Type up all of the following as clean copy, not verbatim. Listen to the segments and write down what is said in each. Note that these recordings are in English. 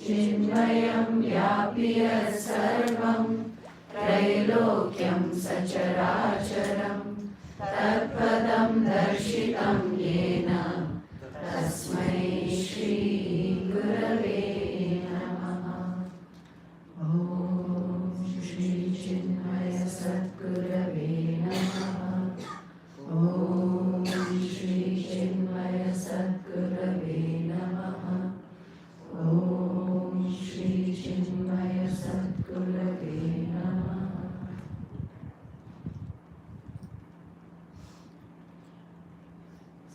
Chinmayam vyapya sarvam त्रैलोक्यं सचराचरं तत्पदं दर्शितं येन तस्मै श्री गुरवे नमः। ॐ श्री चिन्मय सद्गुरवे नमः। ॐ श्री चिन्मय सद्गुरवे नमः। ॐ श्री चिन्मय सद्गुरवे नमः।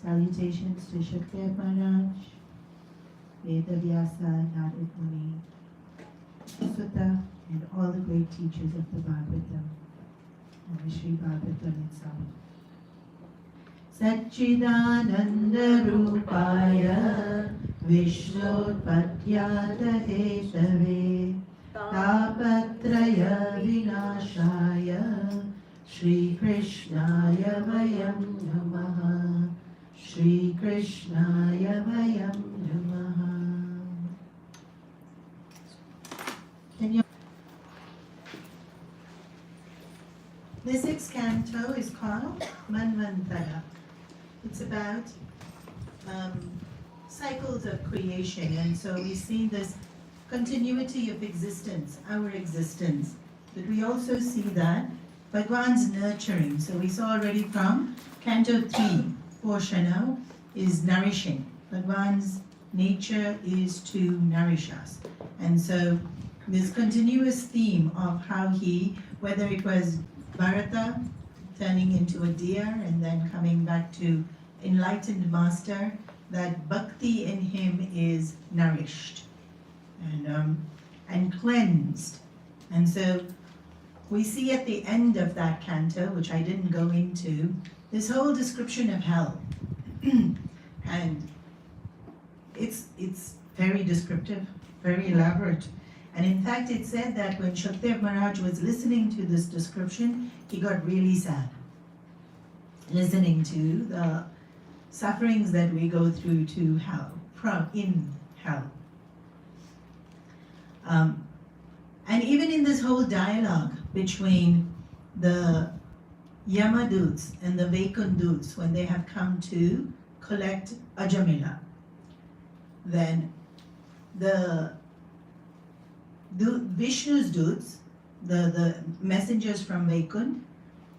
Salutations to Shukdev Maharaj, Vedavyasa, Narad Muni, Sutta, and all the great teachers of the Bhagavatam and the Sri Bhagavatam itself. Satchidananda Rupaya Vishnurpatyata Hetave Tapatraya Vinashaya Shri Krishnaya Vayam Namaha. Shri Krishnaya Vayam Namaha. The sixth canto is called Manvantara. It's about cycles of creation, and so we see this continuity of existence, our existence, but we also see that Bhagwan's nurturing. So we saw already from Canto 3, Poshana is nourishing. Bhagwan's nature is to nourish us. And so this continuous theme of how he, whether it was Bharata turning into a deer and then coming back to enlightened master, that bhakti in him is nourished and cleansed. And so we see at the end of that canto, which I didn't go into, this whole description of hell. And it's very descriptive, very elaborate. And in fact, it said that when Shukdev Maharaj was listening to this description, he got really sad, listening to the sufferings that we go through to hell, in hell. And even in this whole dialogue between the Yamadoots and the Vaikundoots, when they have come to collect Ajamila, then the Vishnu's doots, the messengers from Vaikund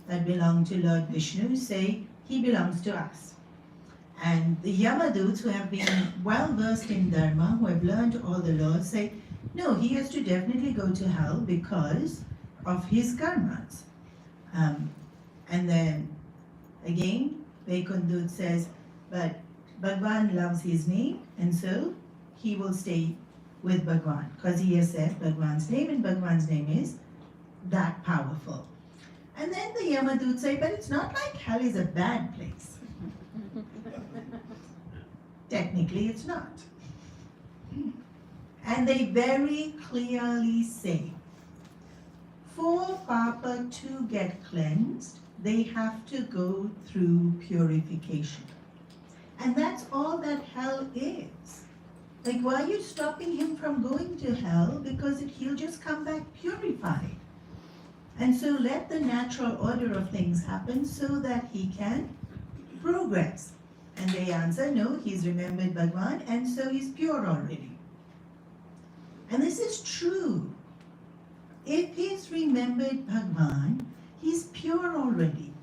that belong to Lord Vishnu, say he belongs to us. And the Yamadoots, who have been well versed in Dharma, who have learned all the laws, say no, he has to definitely go to hell because of his karmas. And then again, Vaikunduta says, but Bhagwan loves his name, and so he will stay with Bhagwan because he has said Bhagwan's name, and Bhagwan's name is that powerful. And then the Yamadoots say, but it's not like hell is a bad place. Technically, it's not. And they very clearly say, for Papa to get cleansed, they have to go through purification. And that's all that hell is. Like, why are you stopping him from going to hell? Because he'll just come back purified. And so let the natural order of things happen so that he can progress. And they answer, no, he's remembered Bhagwan, and so he's pure already. And this is true. If he's remembered Bhagwan, he's pure already.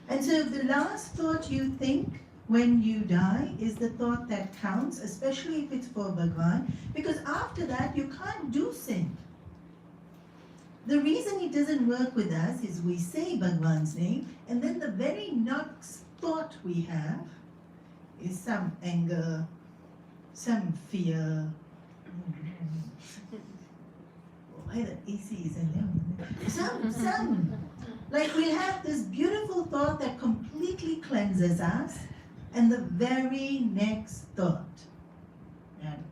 And so the last thought you think when you die is the thought that counts, especially if it's for Bhagwan, because after that you can't do sin. The reason it doesn't work with us is we say Bhagwan's name, and then the very next thought we have is some anger, some fear. Why the AC is in there? Some. Like we have this beautiful thought that completely cleanses us, and the very next thought.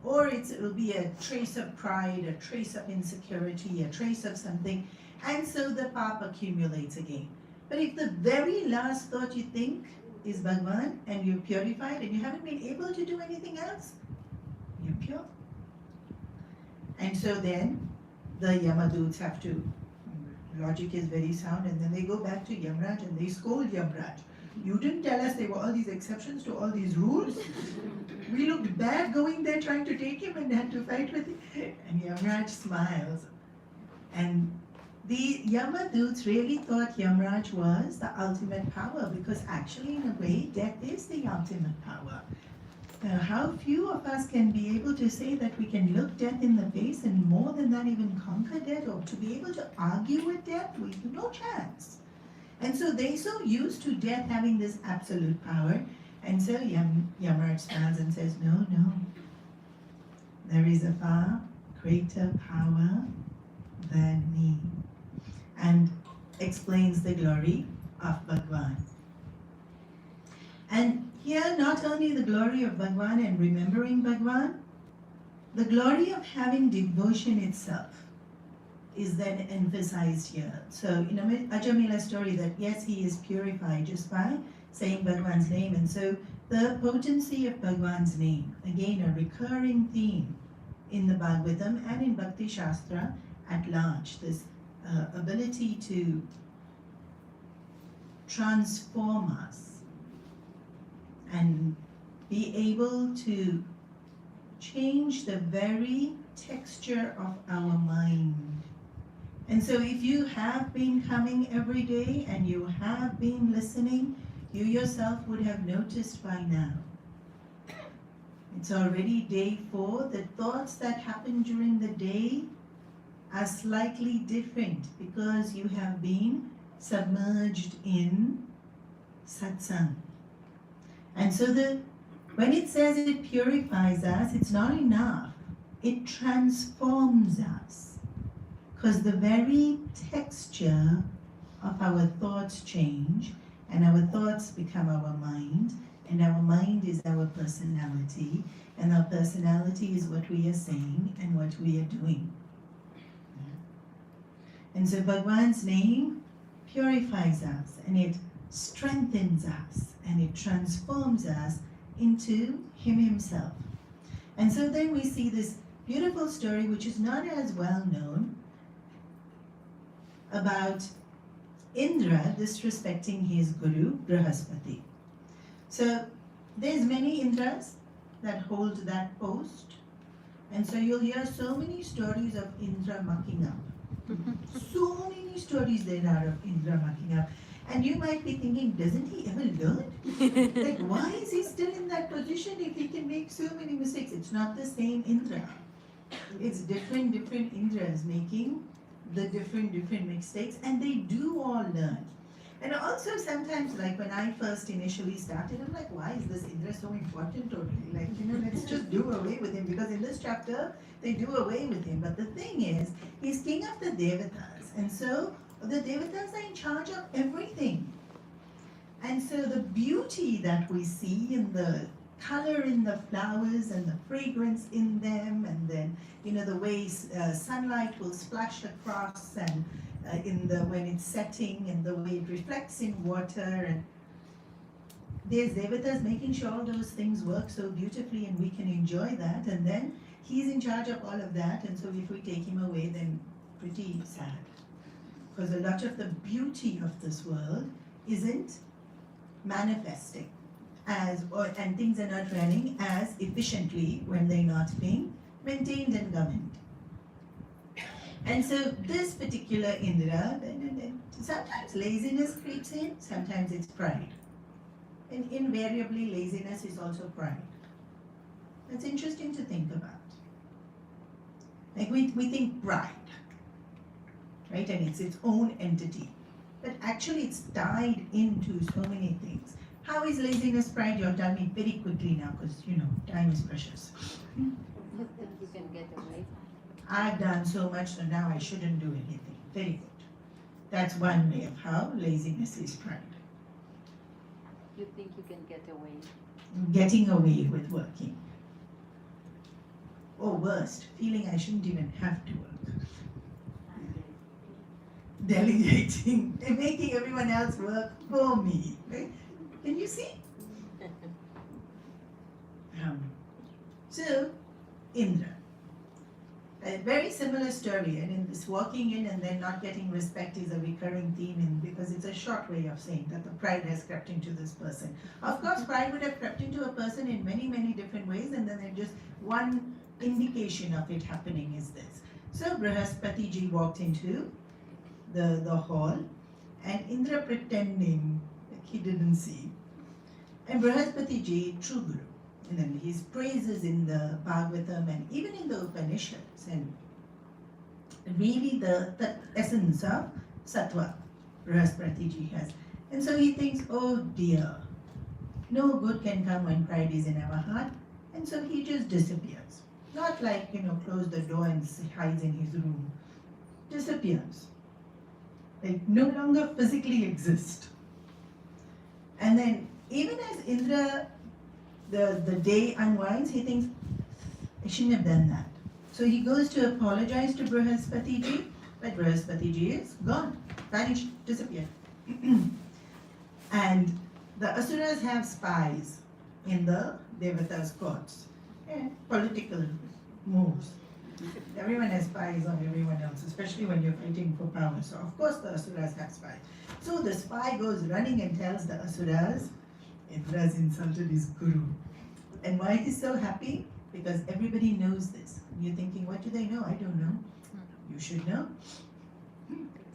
Or it will be a trace of pride, a trace of insecurity, a trace of something, and so the papa accumulates again. But if the very last thought you think is Bhagwan, and you're purified, and you haven't been able to do anything else, you're pure. And so then, the Yamaduts have to, logic is very sound, and then they go back to Yamraj and they scold Yamraj. You didn't tell us there were all these exceptions to all these rules. We looked bad going there trying to take him and had to fight with him. And Yamraj smiles. And the Yamaduts really thought Yamraj was the ultimate power, because actually in a way death is the ultimate power. How few of us can be able to say that we can look death in the face and more than that even conquer death, or to be able to argue with death? We have no chance. And so they're so used to death having this absolute power. And so Yamraj smiles and says, no, there is a far greater power than me. And explains the glory of Bhagwan. And here, not only the glory of Bhagwan and remembering Bhagwan, the glory of having devotion itself is then emphasized here. So in Ajamila story that yes, he is purified just by saying Bhagwan's name. And so the potency of Bhagwan's name, again a recurring theme in the Bhagavatam and in Bhakti Shastra at large, this ability to transform us and be able to change the very texture of our mind. And so if you have been coming every day and you have been listening, you yourself would have noticed by now. It's already day 4. The thoughts that happen during the day are slightly different because you have been submerged in satsang. And so when it says it purifies us, it's not enough. It transforms us. Because the very texture of our thoughts change, and our thoughts become our mind, and our mind is our personality, and our personality is what we are saying and what we are doing. And so Bhagwan's name purifies us, and it strengthens us, and it transforms us into Him Himself. And so then we see this beautiful story, which is not as well known, about Indra disrespecting his guru, Brihaspati. So there's many Indras that hold that post, and so you'll hear so many stories of Indra mucking up. So many stories there are of Indra mucking up. And you might be thinking, doesn't he ever learn? Like, why is he still in that position if he can make so many mistakes? It's not the same Indra. It's different Indras making the different mistakes, and they do all learn. And also sometimes, like when I first initially started, I'm like, why is this Indra so important totally? Like, let's just do away with him, because in this chapter, they do away with him. But the thing is, he's king of the Devatas, and so the Devatas are in charge of everything. And so the beauty that we see in the color in the flowers and the fragrance in them, and then the way sunlight will splash across and when it's setting, and the way it reflects in water, and there's devatas making sure all those things work so beautifully and we can enjoy that, and then he's in charge of all of that, and so if we take him away, then pretty sad. Because a lot of the beauty of this world isn't manifesting and things are not running as efficiently when they're not being maintained and governed. And so this particular Indra, sometimes laziness creeps in, sometimes it's pride. And invariably laziness is also pride. That's interesting to think about. Like we think pride, right? And it's its own entity. But actually it's tied into so many things. How is laziness pride? You'll tell me very quickly now, because time is precious. You think you can get away? I've done so much, so now I shouldn't do anything. Very good. That's one way of how laziness is pride. You think you can get away? Getting away with working. Or worst, feeling I shouldn't even have to work. Delegating and making everyone else work for me. Right? Can you see? So, Indra. A very similar story, and in this walking in and then not getting respect is a recurring theme because it's a short way of saying that the pride has crept into this person. Of course, pride would have crept into a person in many, many different ways, and then there's just one indication of it happening is this. So Brihaspati ji walked into the hall, and Indra pretending like he didn't see. And Brihaspati ji, true Guru. And then his praises in the Bhagavatam and even in the Upanishads, and really the essence of Sattva, Brihaspati ji has. And so he thinks, oh dear, no good can come when pride is in our heart. And so he just disappears. Not like, close the door and hides in his room. Disappears. Like no longer physically exist. And then even as Indra, the day unwinds, he thinks, I shouldn't have done that. So he goes to apologize to Brihaspati ji, but Brihaspati ji is gone, vanished, disappeared. And the Asuras have spies in the Devata's courts. Political moves. Everyone has spies on everyone else, especially when you're fighting for power. So of course the Asuras have spies. So the spy goes running and tells the Asuras, Indra's insulted his guru. And why he's so happy? Because everybody knows this. You're thinking, what do they know? I don't know. You should know.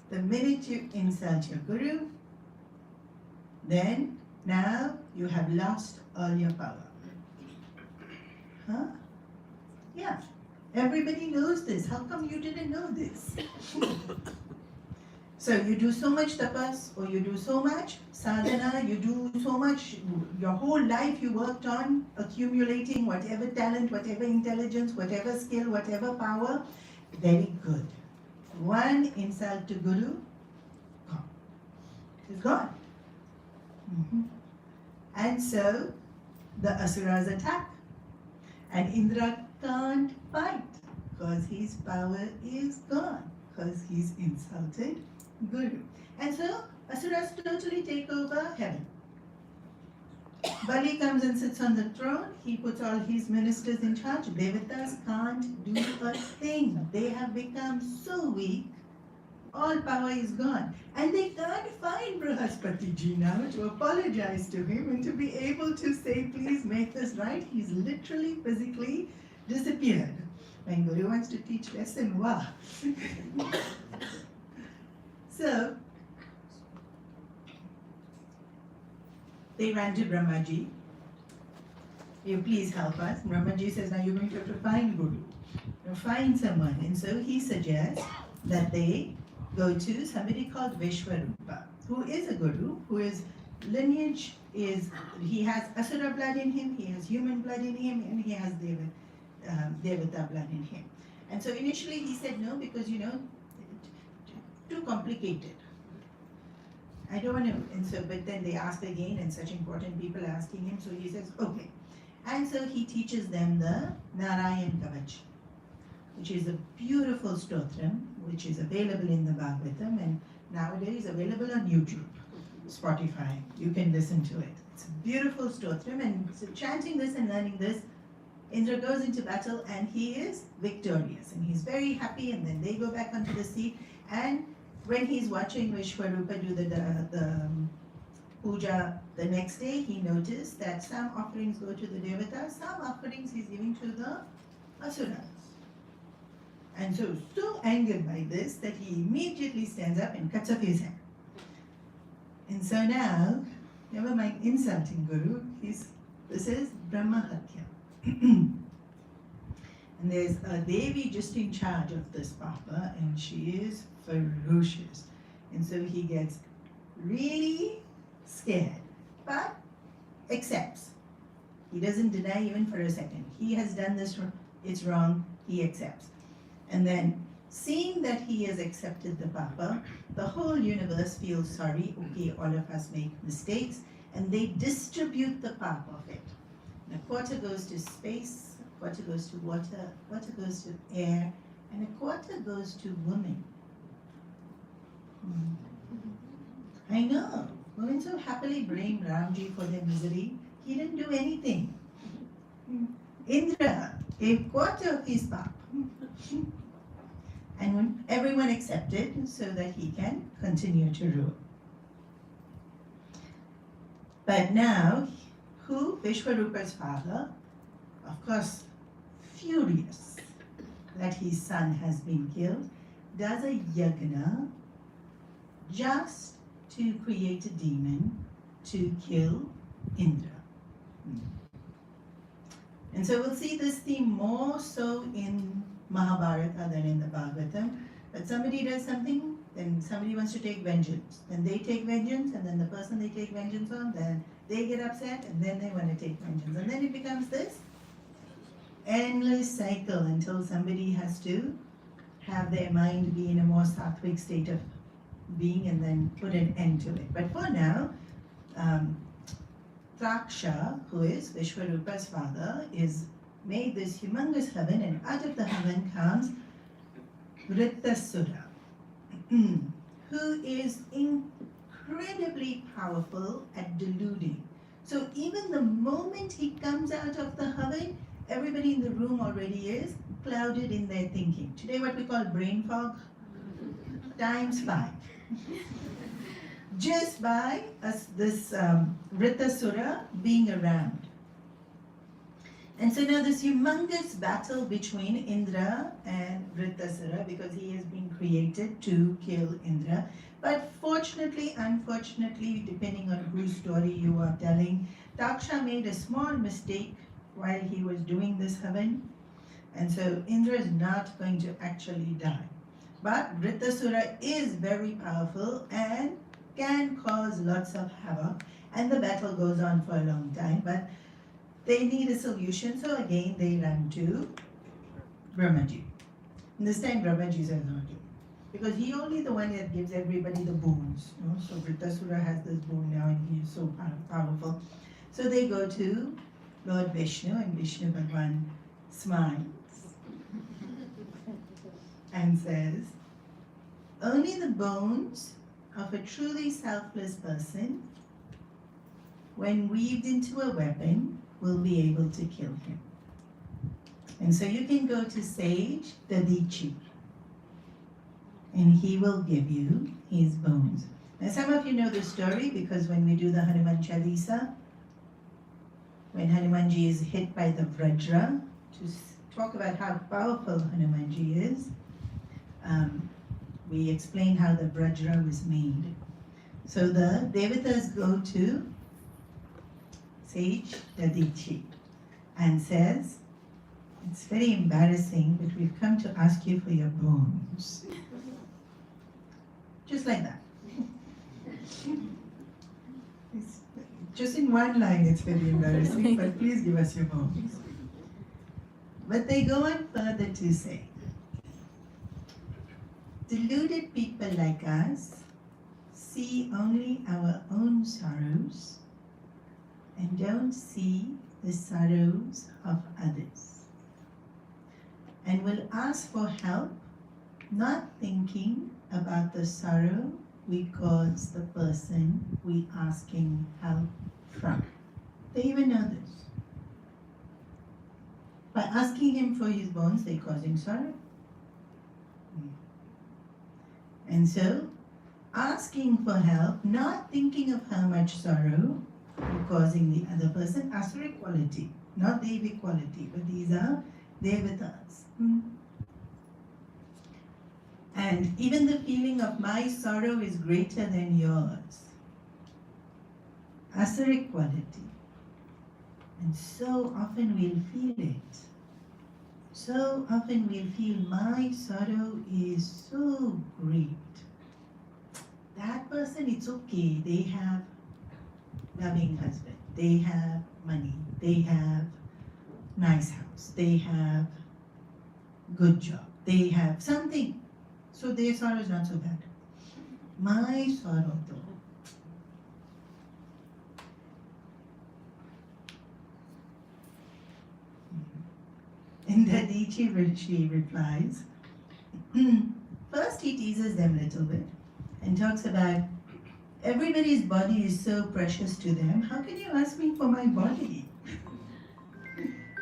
The minute you insult your guru, then now you have lost all your power. Huh? Yeah. Everybody knows this. How come you didn't know this? So you do so much tapas, or you do so much sadhana, you do so much, your whole life you worked on accumulating whatever talent, whatever intelligence, whatever skill, whatever power. Very good. One insult to Guru, gone. It's gone. And so the Asuras attack. And Indra can't fight because his power is gone, because he's insulted Guru. And so Asuras totally take over heaven. Bali comes and sits on the throne. He puts all his ministers in charge. Devatas can't do a thing. They have become so weak. All power is gone. And they can't find Brihaspati ji now to apologize to him and to be able to say, please make this right. He's literally, physically disappeared. When Guru wants to teach lesson, wow. So, they ran to Brahmaji. You please help us. Brahmaji says, now you're going to have to find Guru. Find someone. And so he suggests that they go to somebody called Vishwarupa, who is a Guru, whose lineage is, he has Asura blood in him, he has human blood in him, and he has Devata blood in him. And so initially he said no, because too complicated. I don't want to, and so, but then they asked again, and such important people asking him, so he says, okay. And so he teaches them the Narayan Kavach, which is a beautiful stotram, which is available in the Bhagavatam and nowadays available on YouTube, Spotify. You can listen to it. It's a beautiful stotram, and so chanting this and learning this, Indra goes into battle and he is victorious and he's very happy, and then they go back onto the sea, and when he's watching Vishwarupa do the puja the next day, he noticed that some offerings go to the devatas, some offerings he's giving to the asuras. And so angered by this that he immediately stands up and cuts off his head. And so now, never mind insulting Guru, this is Brahma Hatya. And there's a Devi just in charge of this Papa, and she is ferocious. And so he gets really scared, but accepts. He doesn't deny even for a second. He has done this, it's wrong, he accepts. And then, seeing that he has accepted the Papa, the whole universe feels sorry, okay, all of us make mistakes, and they distribute the Papa of it. And a quarter goes to space, a quarter goes to water, a quarter goes to air, and a quarter goes to women. I know. Women so happily blame Ramji for their misery. He didn't do anything. Indra gave quarter of his Papa. And when everyone accepted so that he can continue to rule. But now, Vishwarupa's father, of course, furious that his son has been killed, does a yagna just to create a demon to kill Indra. And so we'll see this theme more so in Mahabharata than in the Bhagavatam. But somebody does something, then somebody wants to take vengeance. Then they take vengeance, and then the person they take vengeance on, then they get upset, and then they want to take vengeance. And then it becomes this endless cycle until somebody has to have their mind be in a more sattvic state of being and then put an end to it. But for now, Traksha, who is Vishwarupa's father, is made this humongous heaven, and out of the heaven comes Vritasura, who is incredibly powerful at deluding. So even the moment he comes out of the heaven, everybody in the room already is clouded in their thinking. Today what we call brain fog, times 5. Just by this Vritasura being around. And so now this humongous battle between Indra and Vritasura, because he has been created to kill Indra. But fortunately, unfortunately, depending on whose story you are telling, Taksha made a small mistake while he was doing this heaven. And so Indra is not going to actually die. But Vritasura is very powerful and can cause lots of havoc. And the battle goes on for a long time. But they need a solution, so again they run to Brahmaji. And this time Brahmaji says no, because he only the one that gives everybody the boons. You know? So Vritasura has this boon now and he is so powerful. So they go to Lord Vishnu, and Vishnu Bhagwan smiles and says, only the bones of a truly selfless person, when weaved into a weapon, will be able to kill him. And so you can go to Sage Dadichi, and he will give you his bones. Now some of you know the story because when we do the Hanuman Chalisa, when Hanumanji is hit by the Vrajra, to talk about how powerful Hanumanji is, we explain how the Vrajra was made. So the Devatas go to Sage Dadichi and says, it's very embarrassing, but we've come to ask you for your bones. Just like that. Just in one line it's very embarrassing, but please give us your bones. But they go on further to say, deluded people like us see only our own sorrows and don't see the sorrows of others and will ask for help, not thinking about the sorrow we cause the person we asking help from. They even know this. By asking him for his bones, they're causing sorrow. And so, asking for help, not thinking of how much sorrow you're causing the other person, asura quality, not devic quality, but these are devatas. And even the feeling of my sorrow is greater than yours, asuric quality. And so often we'll feel it. So often we'll feel my sorrow is so great. That person, it's okay. They have loving husband. They have money. They have nice house. They have good job. They have something. So their sorrow is not so bad. My sorrow though. In that she replies, first he teases them a little bit and talks about everybody's body is so precious to them. How can you ask me for my body?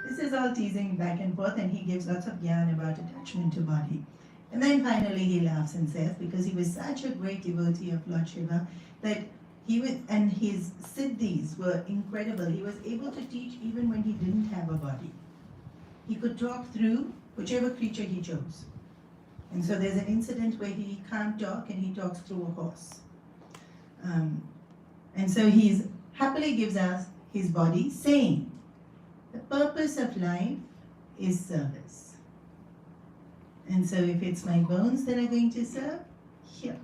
This is all teasing back and forth, and he gives lots of gyan about attachment to body. And then finally he laughs and says, because he was such a great devotee of Lord Shiva, that he was, and his siddhis were incredible. He was able to teach even when he didn't have a body. He could talk through whichever creature he chose. And so there's an incident where he can't talk and he talks through a horse. And so he happily gives us his body, saying, the purpose of life is service. And so if it's my bones that are going to serve, here.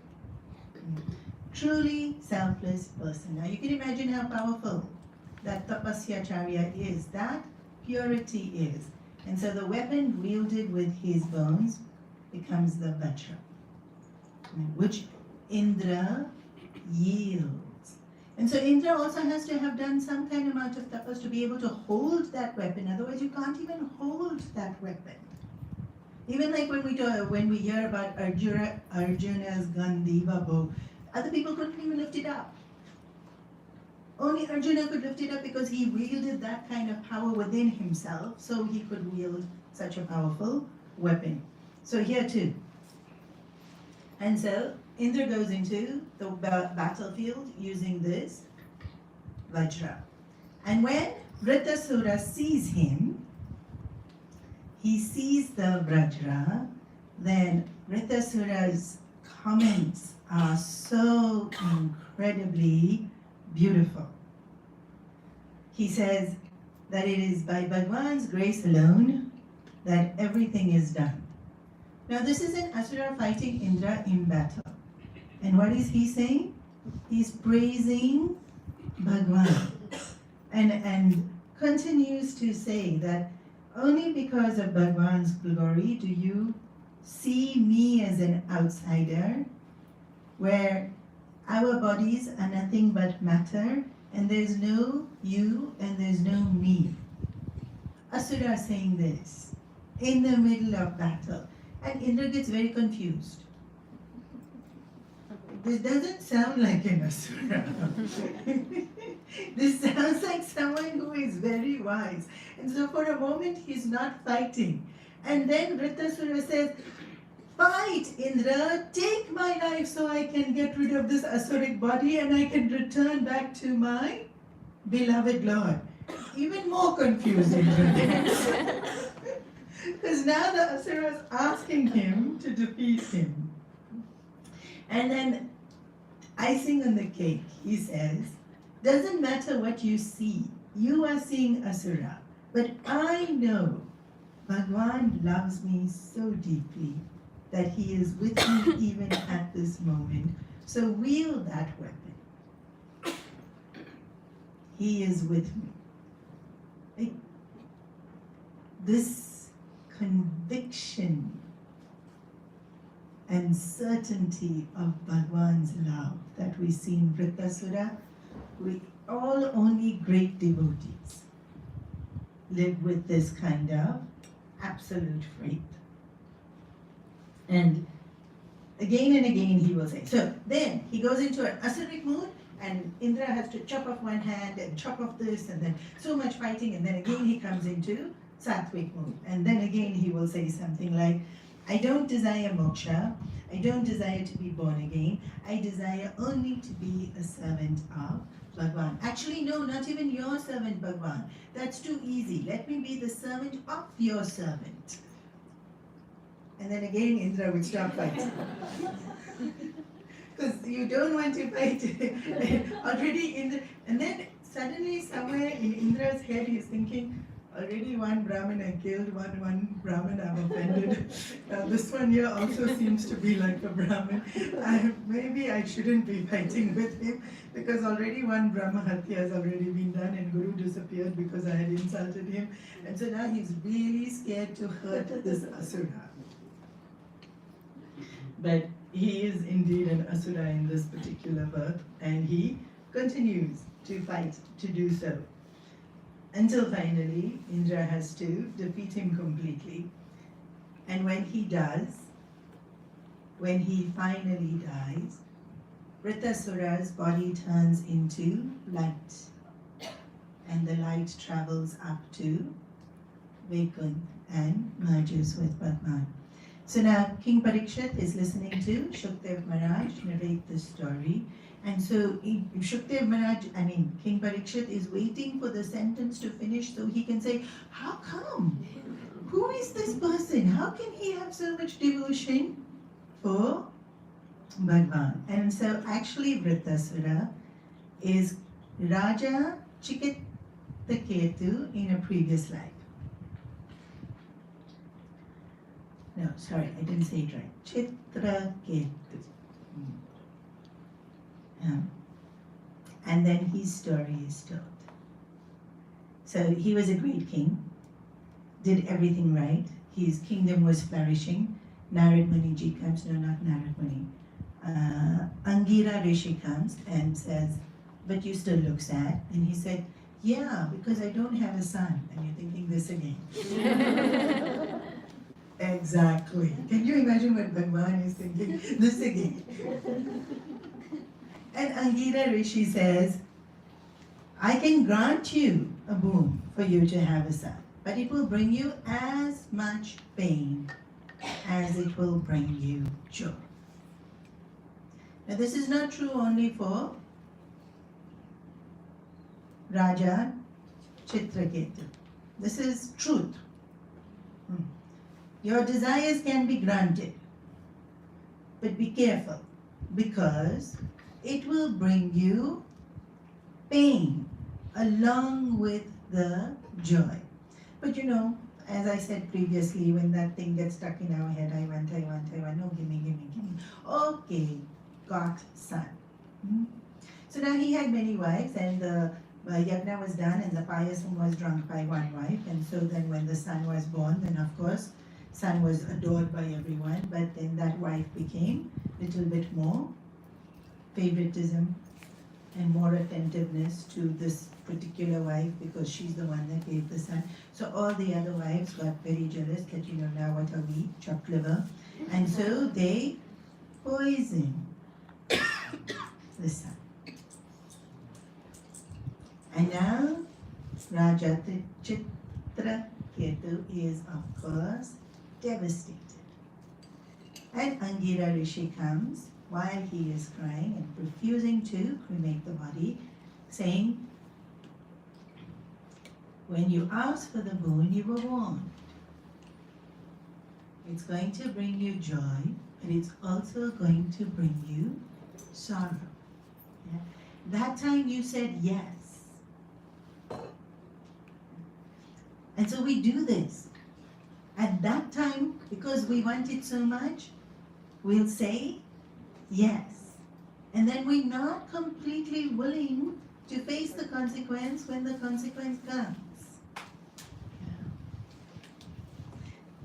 Truly selfless person. Now you can imagine how powerful that tapasyacharya is, that purity is. And so the weapon wielded with his bones becomes the vajra, which Indra yields. And so Indra also has to have done some kind of amount of tapas to be able to hold that weapon. Otherwise you can't even hold that weapon. Even like when we hear about Arjuna's Gandiva bow, other people couldn't even lift it up. Only Arjuna could lift it up because he wielded that kind of power within himself, so he could wield such a powerful weapon. So here too. And so Indra goes into the battlefield using this Vajra. And when Vritasura sees him, he sees the Vajra, then Vritasura's comments are so incredibly beautiful. He says that it is by Bhagwan's grace alone that everything is done. Now this is an Asura fighting Indra in battle. And what is he saying? He's praising Bhagwan and continues to say that only because of Bhagwan's glory do you see me as an outsider, where our bodies are nothing but matter, and there's no you and there's no me. Asura saying this in the middle of battle, and Indra gets very confused. This doesn't sound like an Asura. This sounds like someone who is very wise. And so for a moment he's not fighting. And then Vritasura says, fight, Indra, take my life so I can get rid of this Asuric body and I can return back to my beloved Lord. Even more confused Indra. Because now the Asura is asking him to defeat him. And then icing on the cake, he says, doesn't matter what you see, you are seeing Asura, but I know Bhagwan loves me so deeply that he is with me even at this moment. So wield that weapon. He is with me. This conviction and certainty of Bhagwan's love that we see in Vritasura, we all only great devotees. live with this kind of absolute faith. And again he will say. So then he goes into an asuric mood, and Indra has to chop off one hand and chop off this, and then so much fighting, and then again he comes into sattvic mood. And then again he will say something like, I don't desire moksha, I don't desire to be born again, I desire only to be a servant of Bhagwan. Actually, no, not even your servant, Bhagwan. That's too easy. Let me be the servant of your servant. And then again, Indra would stop fighting. Because you don't want to fight already. And then suddenly, somewhere in Indra's head, he's thinking, already one Brahmin I killed, one Brahmin I've offended. This one here also seems to be like a Brahmin. Maybe I shouldn't be fighting with him, because already one Brahma Hatya has already been done, and Guru disappeared because I had insulted him. And so now he's really scared to hurt this Asura. But he is indeed an Asura in this particular birth, and he continues to fight to do so. Until finally, Indra has to defeat him completely. And when he does, when he finally dies, Vritasura's body turns into light. And the light travels up to Vaikuntha and merges with Bhagwan. So now King Parikshit is listening to Shukdev Maharaj narrate this story. And so King Parikshit is waiting for the sentence to finish so he can say, how come? Who is this person? How can he have so much devotion for Bhagwan? And so actually Vritasura is Raja Chikitaketu in a previous life. No, sorry, I didn't say it right. Chitraketu. And then his story is told. So he was a great king, did everything right. His kingdom was flourishing. Narad Muni ji comes, no, not Narad Muni. Angira Rishi comes and says, but you still look sad. And he said, yeah, because I don't have a son. And you're thinking this again. Exactly. Can you imagine what Bhagwan is thinking? This again. And Angira Rishi says, I can grant you a boon for you to have a son, but it will bring you as much pain as it will bring you joy. Now this is not true only for Raja Chitraketu. This is truth. Your desires can be granted, but be careful, because it will bring you pain along with the joy. But you know, as I said previously, when that thing gets stuck in our head, I want, no, gimme. Okay, got son. So now he had many wives, and the yajna was done, and the payasam was drunk by one wife. And so then when the son was born, then of course, son was adored by everyone, but then that wife became a little bit more favoritism and more attentiveness to this particular wife, because she's the one that gave the son. So all the other wives got very jealous that, you know, now what are we, chopped liver? And so they poisoned the son. And now Raja Chitraketu is of course devastated. And Angira Rishi comes while he is crying and refusing to cremate the body, saying, when you asked for the boon, you were warned. It's going to bring you joy, but it's also going to bring you sorrow. Yeah? That time you said yes. And so we do this. At that time, because we want it so much, we'll say yes. And then we're not completely willing to face the consequence when the consequence comes. Yeah.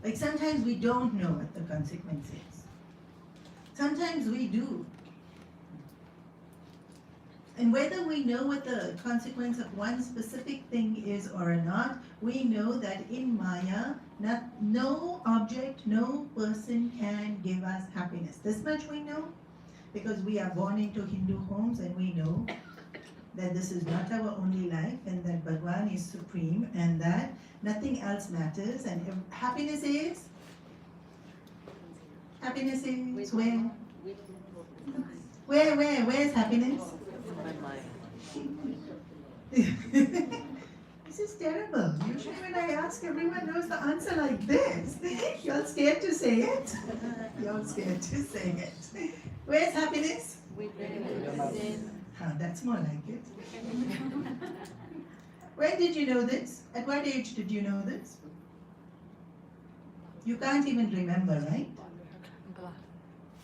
Like sometimes we don't know what the consequence is. Sometimes we do. And whether we know what the consequence of one specific thing is or not, we know that in Maya, no object, no person can give us happiness. This much we know because we are born into Hindu homes and we know that this is not our only life and that Bhagwan is supreme and that nothing else matters and happiness is where's happiness? This is terrible. Usually when I ask, everyone knows the answer like this. You're scared to say it? You're scared to say it. Where's happiness? That's more like it. When did you know this? At what age did you know this? You can't even remember, right?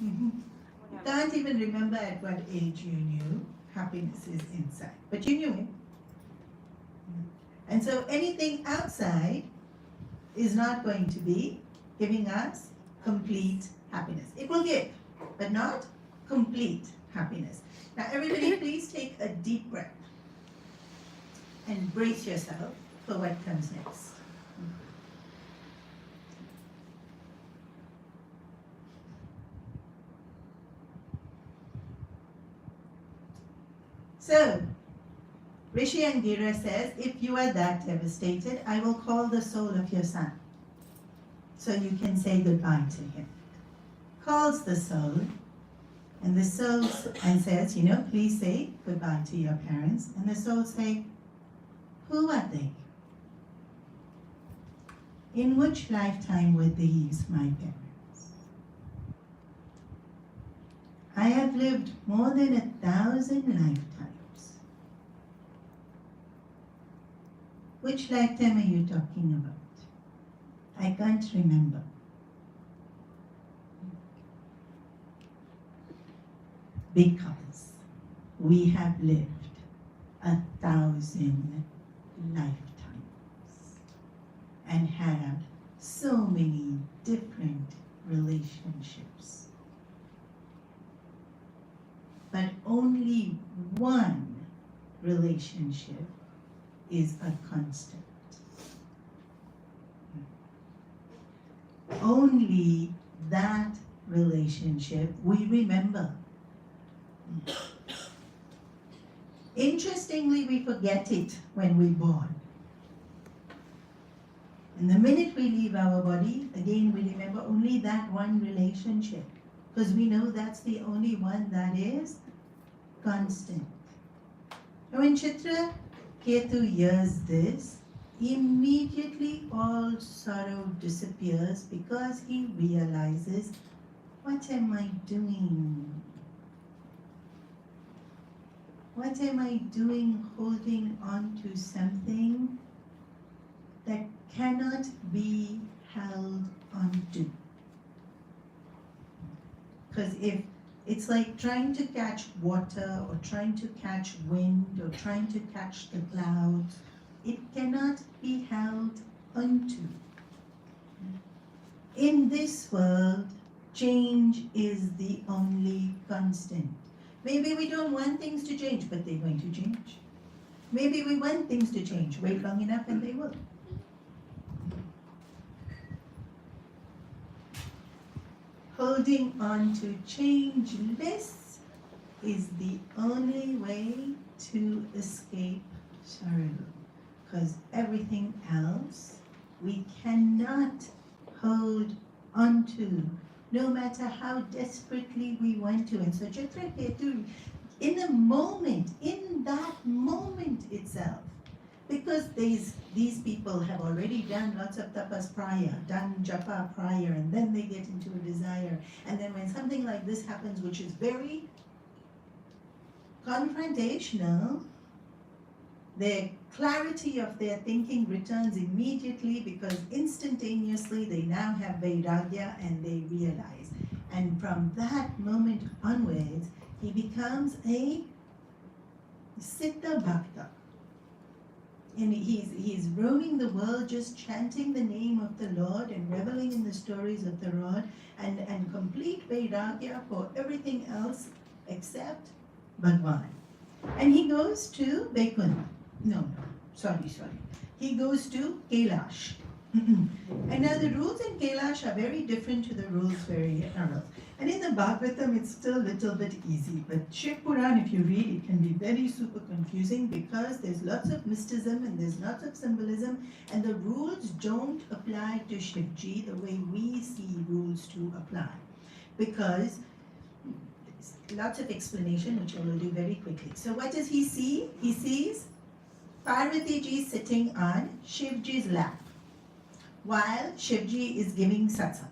You can't even remember at what age you knew happiness is inside. But you knew it. And so anything outside is not going to be giving us complete happiness. It will give, but not complete happiness. Now everybody please take a deep breath and brace yourself for what comes next. So, Rishi Angira says, if you are that devastated, I will call the soul of your son so you can say goodbye to him. Calls the soul, and the soul and says, please say goodbye to your parents. And the soul say, who are they? In which lifetime were these my parents? I have lived more than 1,000 lifetimes. Which lifetime are you talking about? I can't remember. Because we have lived 1,000 lifetimes and have so many different relationships. But only one relationship is a constant. Only that relationship we remember. Interestingly, we forget it when we're born. And the minute we leave our body, again we remember only that one relationship. Because we know that's the only one that is constant. Now when Chitra Ketu hears this, immediately all sorrow disappears because he realizes, what am I doing? What am I doing holding on to something that cannot be held onto? Because if it's like trying to catch water or trying to catch wind or trying to catch the clouds, it cannot be held onto. In this world, change is the only constant. Maybe we don't want things to change, but they're going to change. Maybe we want things to change. Wait long enough and they will. Holding on to changeless is the only way to escape sorrow. Because everything else we cannot hold on to, no matter how desperately we want to. And so Chitraketu, in that moment itself, because these people have already done lots of tapas prior, done japa prior, and then they get into a desire. And then when something like this happens, which is very confrontational, their clarity of their thinking returns immediately because instantaneously they now have Vairagya and they realize. And from that moment onwards, he becomes a Siddha Bhakta. And he's roaming the world just chanting the name of the Lord and reveling in the stories of the Lord and complete Vairagya for everything else except Bhagwan. And he goes to Vaikunth. No, sorry. He goes to Kailash. And now the rules in Kailash are very different to the rules where he are. And in the Bhagavatam, it's still a little bit easy. But Shiv Puran, if you read, it can be very super confusing because there's lots of mysticism and there's lots of symbolism. And the rules don't apply to Shivji the way we see rules to apply. Because lots of explanation, which I will do very quickly. So what does he see? He sees Parvati ji sitting on Shivji's lap while Shivji is giving satsang.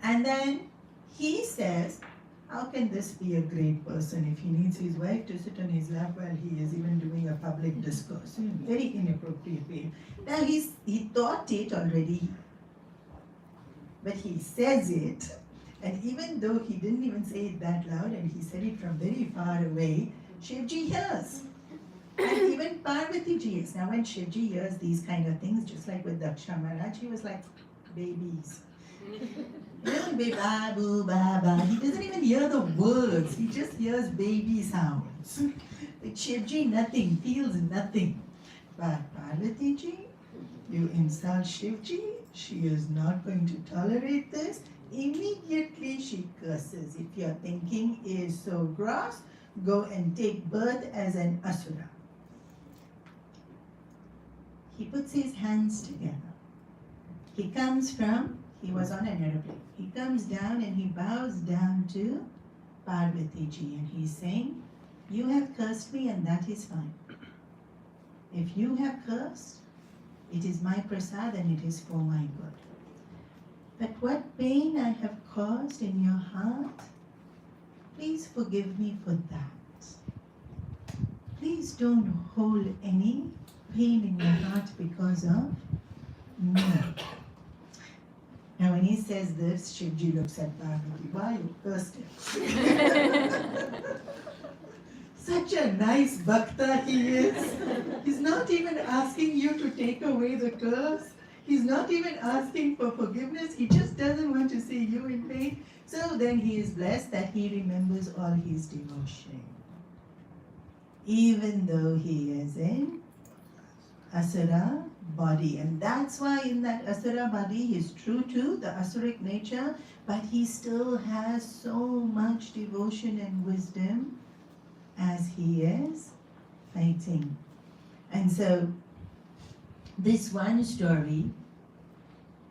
And then he says, how can this be a great person if he needs his wife to sit on his lap while he is even doing a public discourse? In a very inappropriate way. Now he thought it already, but he says it. And even though he didn't even say it that loud and he said it from very far away, Shivji hears. And even Parvati ji hears. Now when Shivji hears these kind of things, just like with Daksha Maharaj, he was like babies. You know, babu, baba. He doesn't even hear the words. He just hears baby sounds. Like Shivji, nothing, feels nothing. But Parvati ji, you insult Shivji, she is not going to tolerate this. Immediately she curses. If your thinking is so gross, go and take birth as an asura. He puts his hands together. He was on an aeroplane. He comes down and he bows down to Parvati ji and he's saying, you have cursed me and that is fine. If you have cursed, it is my prasad and it is for my good. But what pain I have caused in your heart, please forgive me for that. Please don't hold any pain in your heart because of me. Now when he says this, Shivji looks at Parvati. Why you cursed him? Such a nice bhakta he is. He's not even asking you to take away the curse. He's not even asking for forgiveness. He just doesn't want to see you in pain. So then he is blessed that he remembers all his devotion. Even though he is in Asura body. And that's why in that Asura body he is true to the Asuric nature, but he still has so much devotion and wisdom as he is fighting. And so this one story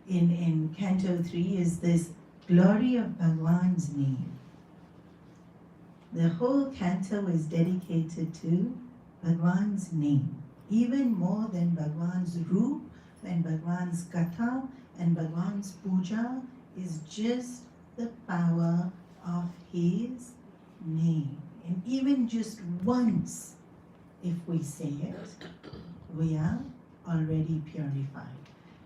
in Canto 3 is this glory of Bhagwan's name. The whole canto is dedicated to Bhagwan's name, even more than Bhagwan's Roop and Bhagwan's Katha and Bhagwan's Puja is just the power of his name. And even just once, if we say it, we are already purified.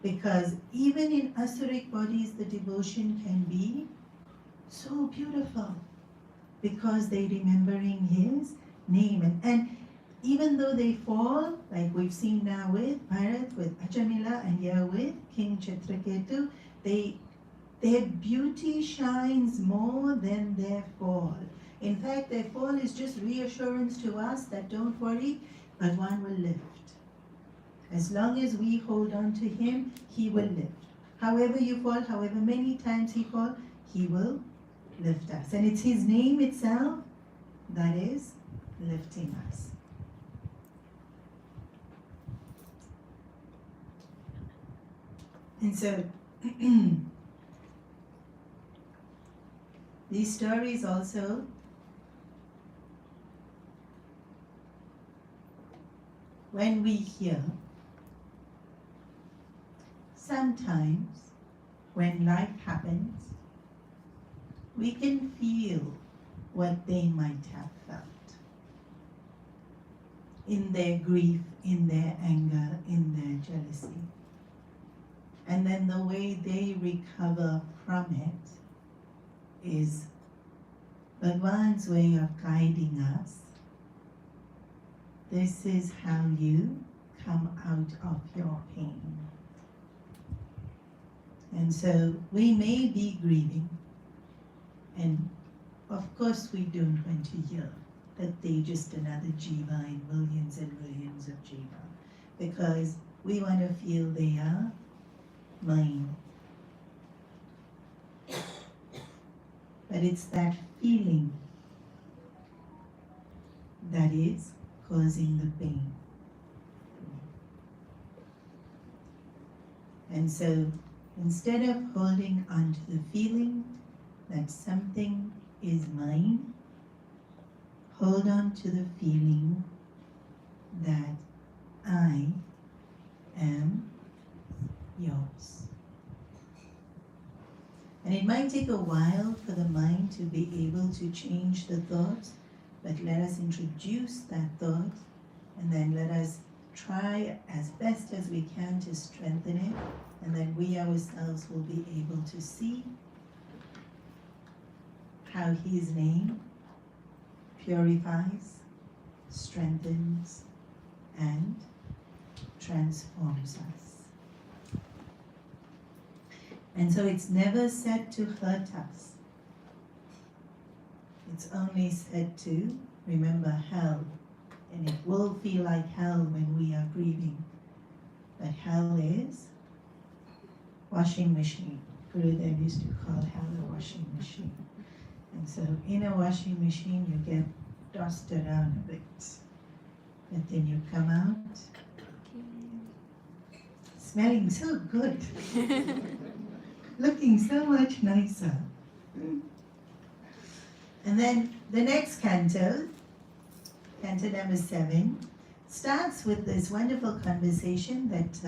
Because even in Asuric bodies, the devotion can be so beautiful because they're remembering his name. And even though they fall, like we've seen now with Bharat, with Achamila, and here with King Chitraketu, their beauty shines more than their fall. In fact, their fall is just reassurance to us that don't worry, Bhagwan will lift. As long as we hold on to him, he will lift. However you fall, however many times he falls, he will lift us. And it's his name itself that is lifting us. And so, these stories also when we hear, sometimes when life happens, we can feel what they might have felt in their grief, in their anger, in their jealousy. And then the way they recover from it is Bhagwan's way of guiding us. This is how you come out of your pain. And so we may be grieving, and of course we don't want to hear that they're just another jiva in millions and millions of jiva, because we want to feel they are mine. But it's that feeling that is causing the pain. And so instead of holding on to the feeling that something is mine, hold on to the feeling that I am yours. And it might take a while for the mind to be able to change the thoughts, but let us introduce that thought, and then let us try as best as we can to strengthen it, and then we ourselves will be able to see how His name purifies, strengthens, and transforms us. And so it's never said to hurt us. It's only said to remember hell. And it will feel like hell when we are grieving. But hell is washing machine. Gurudev used to call hell a washing machine. And so in a washing machine you get tossed around a bit. But then you come out smelling so good. Looking so much nicer. And then the next canto, canto number 7, starts with this wonderful conversation that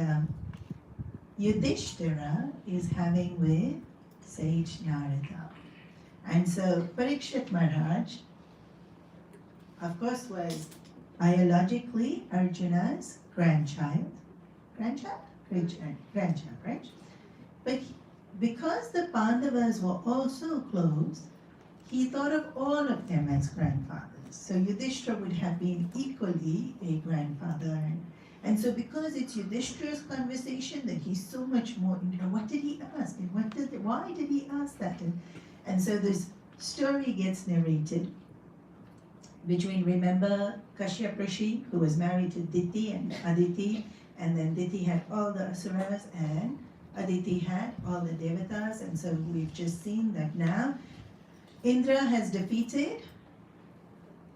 Yudhishthira is having with sage Narada. And so Parikshit Maharaj, of course, was biologically Arjuna's grandchild. Grandchild, right? But because the Pandavas were all so close, he thought of all of them as grandfathers. So Yudhishthira would have been equally a grandfather. And so because it's Yudhishthira's conversation that he's so much more, what did he ask? And why did he ask that? And so this story gets narrated between, remember, Kashyap Rishi, who was married to Diti and Aditi, and then Diti had all the Asuras and Aditi had all the Devatas, and so we've just seen that now Indra has defeated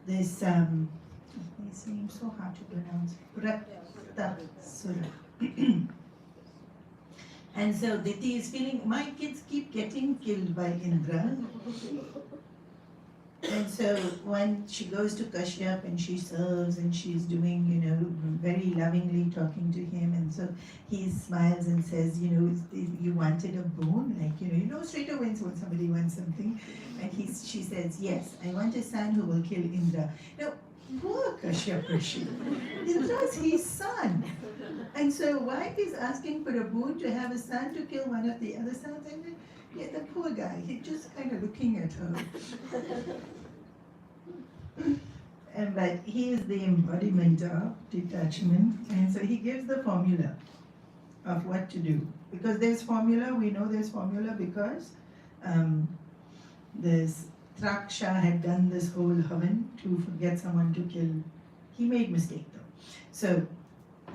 this, his name so hard to pronounce, Ratasura. And so Diti is feeling, my kids keep getting killed by Indra. And so when she goes to Kashyap and she serves and she's doing, very lovingly talking to him, and so he smiles and says, you wanted a boon, like, straight away when somebody wants something. And she says, yes, I want a son who will kill Indra. Now, poor Kashyap Rishi. Indra's his son. And so wife is asking for a boon to have a son to kill one of the other sons, and then, the poor guy, he's just kind of looking at her. But he is the embodiment of detachment, and so he gives the formula of what to do. Because there's formula, we know there's formula because this Traksha had done this whole havan to get someone to kill. He made mistake though. So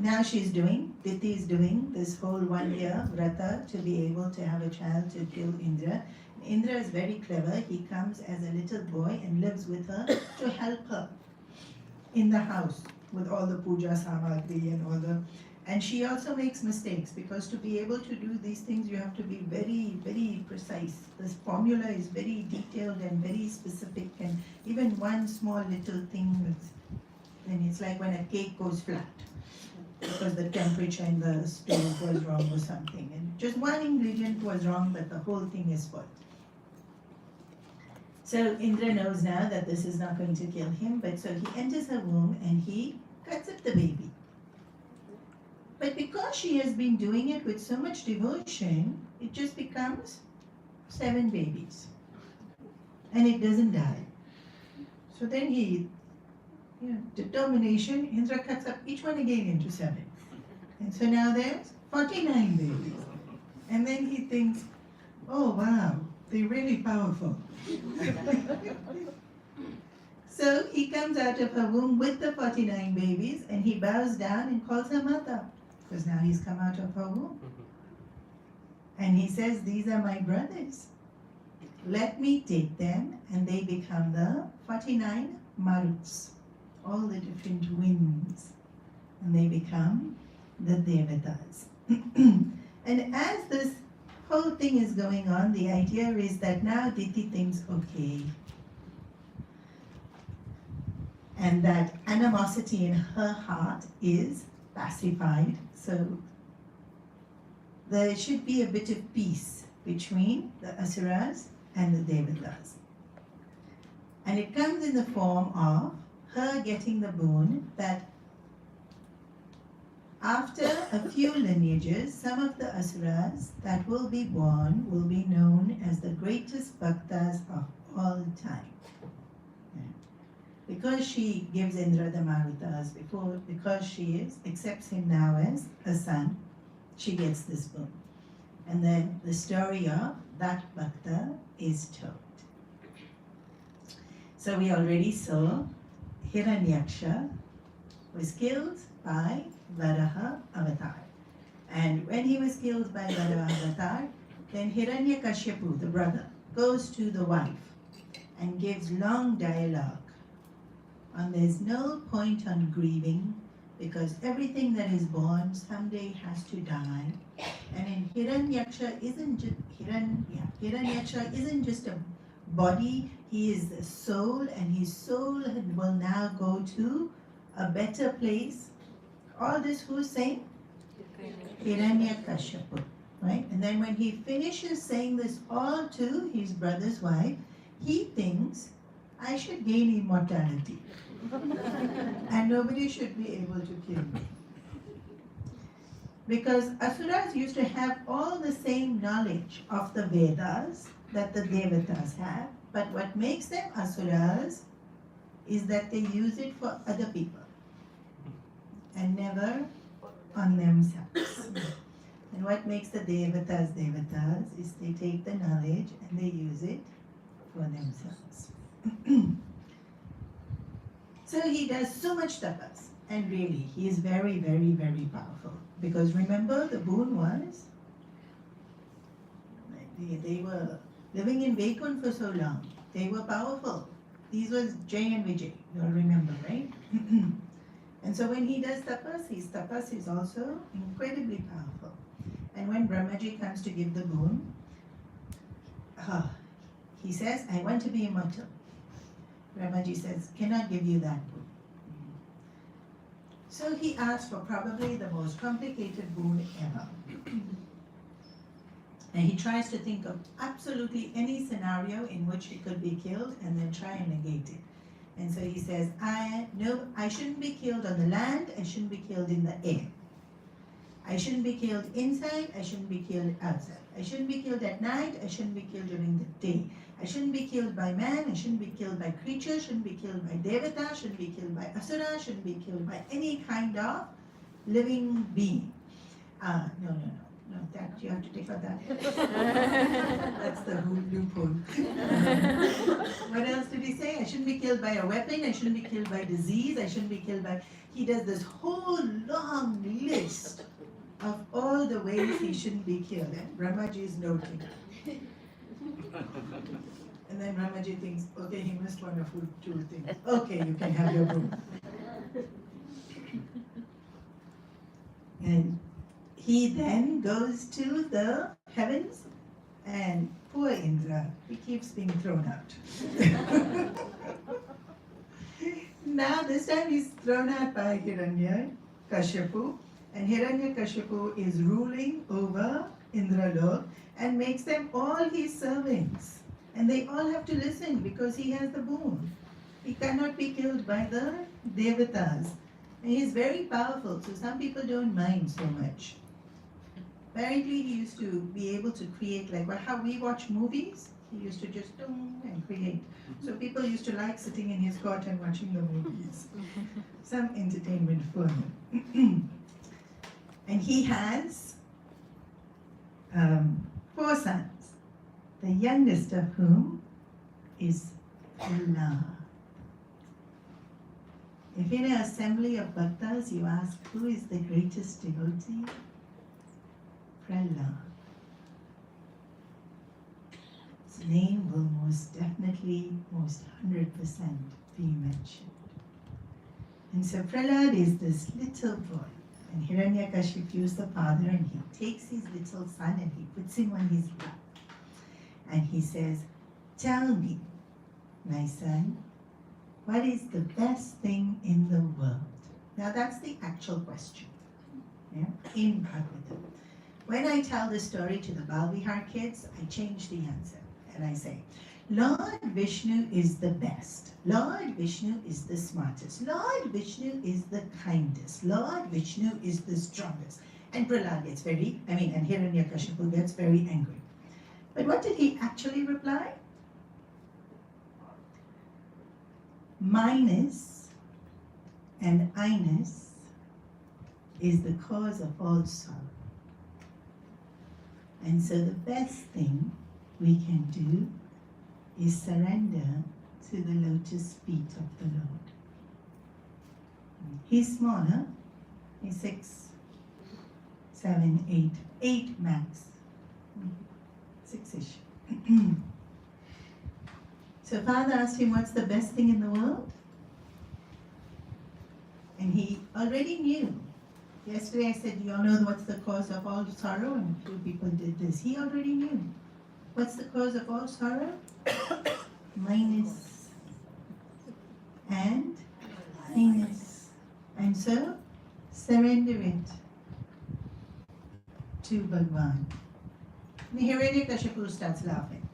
now Diti is doing this whole 1 year vrata to be able to have a child to kill Indra. Indra is very clever. He comes as a little boy and lives with her to help her in the house with all the puja samagri and all the. And she also makes mistakes because to be able to do these things, you have to be very, very precise. This formula is very detailed and very specific, and even one small little thing, then it's like when a cake goes flat because the temperature in the stove was wrong or something. And just one ingredient was wrong, but the whole thing is spoiled. So Indra knows now that this is not going to kill him, but so he enters her womb and he cuts up the baby. But because she has been doing it with so much devotion, it just becomes 7 babies. And it doesn't die. So then he, determination, Indra cuts up each one again into 7. And so now there's 49 babies. And then he thinks, oh wow, They're really powerful. So he comes out of her womb with the 49 babies and he bows down and calls her mother because now he's come out of her womb. And he says, these are my brothers. Let me take them, and they become the 49 Maruts, all the different winds. And they become the Devatas. And as this whole thing is going on, the idea is that now Diti thinks, okay, and that animosity in her heart is pacified. So there should be a bit of peace between the Asuras and the Devatas. And it comes in the form of her getting the boon that after a few lineages, some of the Asuras that will be born will be known as the greatest bhaktas of all time. Because she gives Indra the Marutas because she accepts him now as a son, she gets this boon. And then the story of that bhakta is told. So we already saw Hiranyaksha was killed by Varaha Avatar. And when he was killed by Varaha Avatar, then Hiranyakashipu, the brother, goes to the wife and gives long dialogue. And there's no point on grieving because everything that is born someday has to die. And in Hiranyaksha isn't just a body, he is the soul, and his soul will now go to a better place. All this who's saying? Hiranyakashipu, right? And then when he finishes saying this all to his brother's wife, he thinks, I should gain immortality. And nobody should be able to kill me. Because Asuras used to have all the same knowledge of the Vedas that the Devatas have, but what makes them Asuras is that they use it for other people and never on themselves. And what makes the Devatas Devatas is they take the knowledge and they use it for themselves. So he does so much tapas, and really he is very, very, very powerful. Because remember, the boon was, they were living in Vaikunth for so long. They were powerful. These was Jay and Vijay, you'll remember, right? And so when he does tapas, his tapas is also incredibly powerful. And when Brahmaji comes to give the boon, he says, I want to be immortal. Brahmaji says, cannot give you that boon. So he asks for probably the most complicated boon ever. And he tries to think of absolutely any scenario in which he could be killed and then try and negate it. And so he says, I shouldn't be killed on the land, I shouldn't be killed in the air. I shouldn't be killed inside, I shouldn't be killed outside. I shouldn't be killed at night, I shouldn't be killed during the day. I shouldn't be killed by man, I shouldn't be killed by creatures, shouldn't be killed by devata, shouldn't be killed by asura, shouldn't be killed by any kind of living being. No, that you have to take out that. That's the loophole. What else did he say? I shouldn't be killed by a weapon, I shouldn't be killed by disease, I shouldn't be killed by... He does this whole long list of all the ways he shouldn't be killed. And Brahmaji is noting. And then Brahmaji thinks, okay, he missed one of two things. Okay, you can have your boon. And he then goes to the heavens, and poor Indra, he keeps being thrown out. Now this time he's thrown out by Hiranyakashipu, and Hiranyakashipu is ruling over Indralok and makes them all his servants. And they all have to listen because he has the boon. He cannot be killed by the Devatas. And he's very powerful, so some people don't mind so much. Apparently he used to be able to create, like how we watch movies, he used to just and create. So people used to like sitting in his court and watching the movies. Some entertainment for him. And he has 4 sons. the youngest of whom is Prahlad. If in an assembly of bhaktas you ask who is the greatest devotee, Prahlad. His name will most definitely, most 100% be mentioned. And so Prahlad is this little boy, and Hiranyakashipu is the father, and he takes his little son and he puts him on his lap. And he says, "Tell me, my son, what is the best thing in the world?" Now that's the actual question, yeah, in Bhagavatam. When I tell the story to the Balvihar kids, I change the answer and I say, Lord Vishnu is the best. Lord Vishnu is the smartest. Lord Vishnu is the kindest. Lord Vishnu is the strongest. And Prahlad gets and Hiranyakashipu gets very angry. But what did he actually reply? Minus and I-ness is the cause of all sorrow. And so the best thing we can do is surrender to the lotus feet of the Lord. He's smaller, he's 6, 7, 8 max, 6-ish. So Father asked him, what's the best thing in the world? And he already knew. Yesterday I said, you all know what's the cause of all sorrow? And a few people did this. He already knew. What's the cause of all sorrow? Minus and I-ness. And so, surrender it to Bhagwan. And Hiranyakashipu starts laughing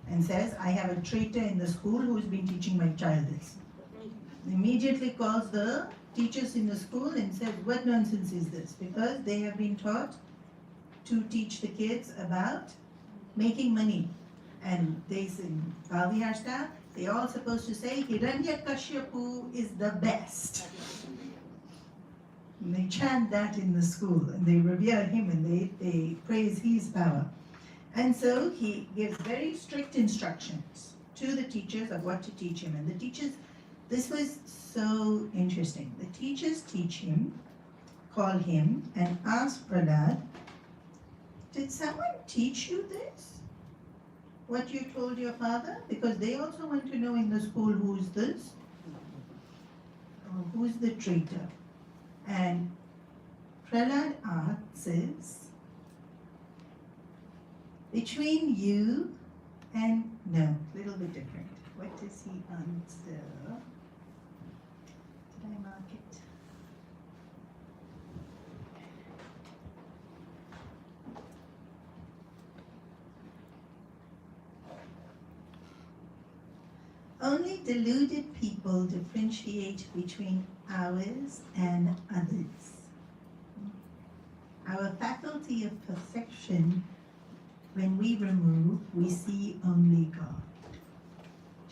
and says, I have a traitor in the school who's been teaching my child this. Immediately calls the teachers in the school and says, what nonsense is this? Because they have been taught to teach the kids about making money. And they in Balvihar style, they're all supposed to say, Hiranyakashipu is the best. And they chant that in the school, and they revere him, and they praise his power. And so he gives very strict instructions to the teachers of what to teach him. And the teachers, this was so interesting. The teachers teach him, call him, and ask Prahlad, did someone teach you this? What you told your father? Because they also want to know in the school who's this, or who's the traitor. And Prahlad says, between you and, no, a little bit different. What does he answer? Did I mark it? Only deluded people differentiate between ours and others. Our faculty of perfection, when we remove, we see only God.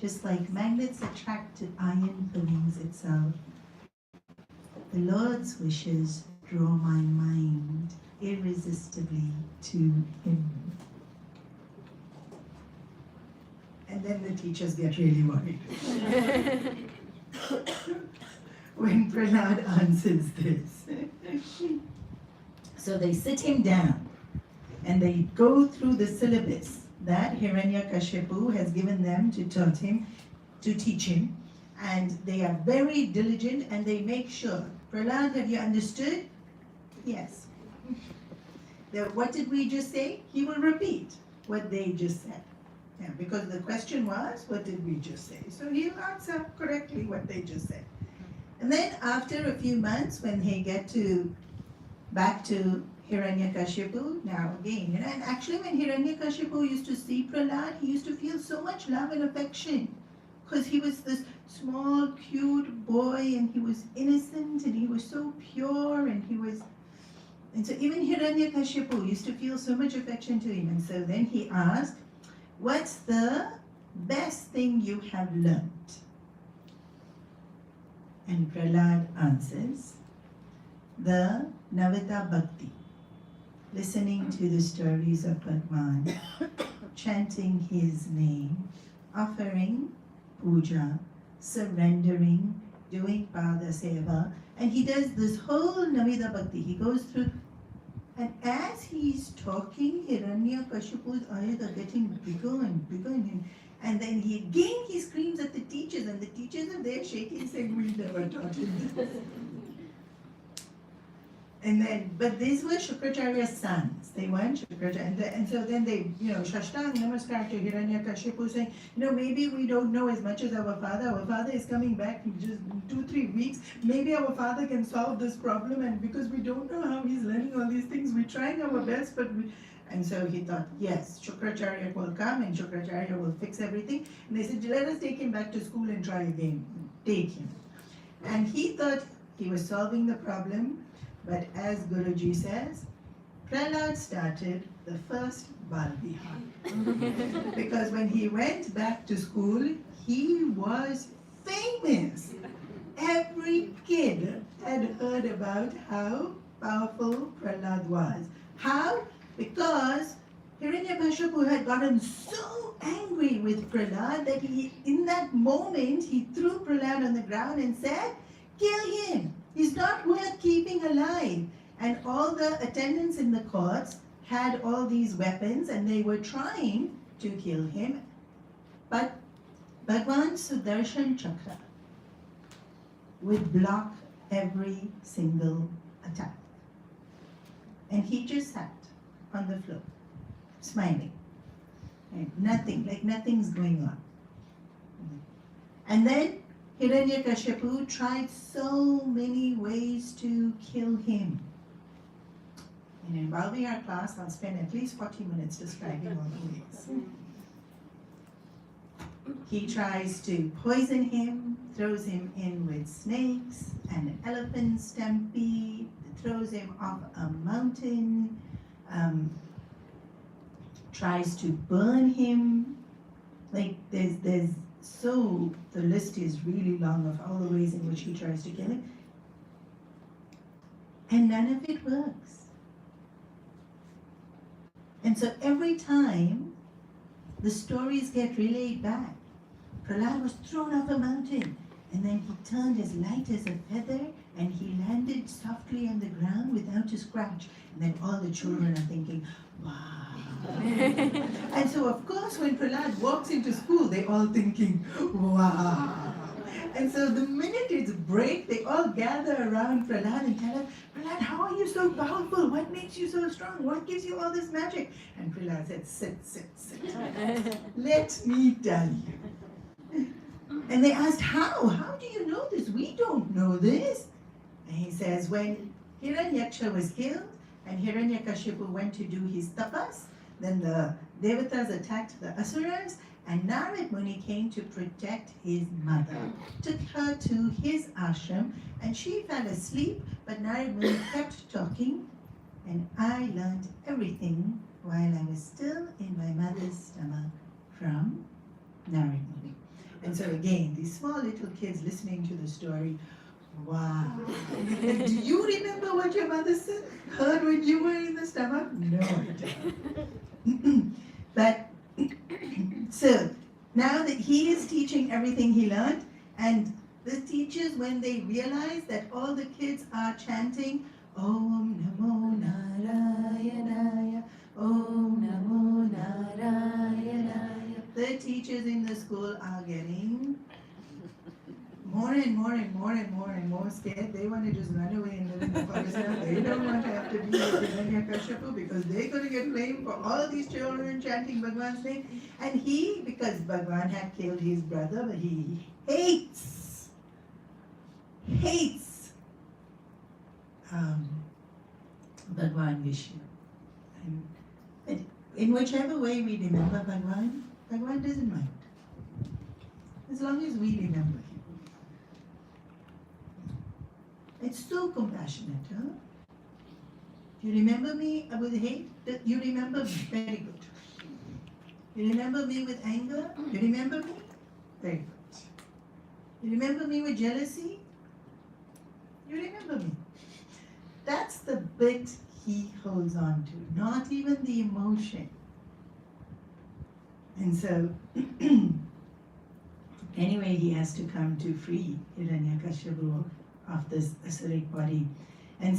Just like magnets attract to iron believes itself, the Lord's wishes draw my mind irresistibly to Him. And then the teachers get really worried when Prahlad answers this. So they sit him down and they go through the syllabus that Hiranyakashipu has given them to teach him. And they are very diligent and they make sure. Prahlad, have you understood? Yes. What did we just say? He will repeat what they just said. Yeah, because the question was, what did we just say? So he'll answer correctly what they just said. And then after a few months, when they get back to Hiranyakashipu, now again, and actually when Hiranyakashipu used to see Prahlad, he used to feel so much love and affection because he was this small, cute boy and he was innocent and he was so pure and so even Hiranyakashipu used to feel so much affection to him. And so then he asked, what's the best thing you have learnt? And Prahlad answers, the Navata Bhakti, listening to the stories of Bhagwan chanting his name, offering puja, surrendering, doing pada seva, and he does this whole Navida Bhakti. He goes through, and as he's talking, Hiranyakashipu's eyes are getting bigger and bigger, and then he screams at the teachers, and the teachers are there shaking, saying, "We never taught him this." And then, but these were Shukracharya's sons. They weren't Shukracharya. And so then they, Shashtang Namaskar to Hiranyakashipu saying, maybe we don't know as much as our father. Our father is coming back in just 2-3 weeks. Maybe our father can solve this problem. And because we don't know how he's learning all these things, we're trying our best, but and so he thought, yes, Shukracharya will come and Shukracharya will fix everything. And they said, let us take him back to school and try again. Take him. And he thought he was solving the problem. But as Guruji says, Prahlad started the first Bal Vihar. Because when he went back to school, he was famous. Every kid had heard about how powerful Prahlad was. How? Because Hiranyakashipu had gotten so angry with Prahlad that in that moment, he threw Prahlad on the ground and said, "Kill him. He's not worth keeping alive." And all the attendants in the courts had all these weapons and they were trying to kill him. But Bhagwan Sudarshan Chakra would block every single attack. And he just sat on the floor, smiling. And nothing's going on. And then Hiranyakashipu tried so many ways to kill him. And in Balvihar class, I'll spend at least 40 minutes describing all the ways. He tries to poison him, throws him in with snakes and an elephant stampede, throws him off a mountain, tries to burn him. So the list is really long of all the ways in which he tries to kill him. And none of it works. And so every time the stories get relayed back, Prahlad was thrown off a mountain and then he turned as light as a feather and he landed softly on the ground without a scratch. And then all the children are thinking, wow. And so of course when Prahlad walks into school, they're all thinking, wow. And so the minute it's break, they all gather around Prahlad and tell him, Prahlad, how are you so powerful? What makes you so strong? What gives you all this magic? And Prahlad said, sit. Let me tell you. And they asked, how? How do you know this? We don't know this. And he says, when Hiranyaksha was killed and Hiranyakashipu went to do his tapas, then the Devatas attacked the Asuras and Narad Muni came to protect his mother, took her to his ashram and she fell asleep, but Narad Muni kept talking and I learned everything while I was still in my mother's stomach from Narad Muni. And so again, these small little kids listening to the story, wow. Do you remember what your mother said, heard when you were in the stomach? No, I don't. But, so, now that he is teaching everything he learned, and the teachers, when they realize that all the kids are chanting, Om Namo Narayanaya, Om Namo Narayanaya, the teachers in the school are getting more and more scared. They want to just run away and live in the forest now. They don't want to have to deal with Hiranyakashipu because they're going to get blamed for all these children chanting Bhagwan's name. And he, because Bhagwan had killed his brother, but he hates Bhagwan Vishnu. And in whichever way we remember Bhagwan, Bhagwan doesn't mind. As long as we remember him. It's so compassionate, huh? You remember me with hate? You remember me? Very good. You remember me with anger? You remember me? Very good. You remember me with jealousy? You remember me. That's the bit he holds on to, not even the emotion. And so, anyway, he has to come to free Hiranyakashipu of this asuric body. And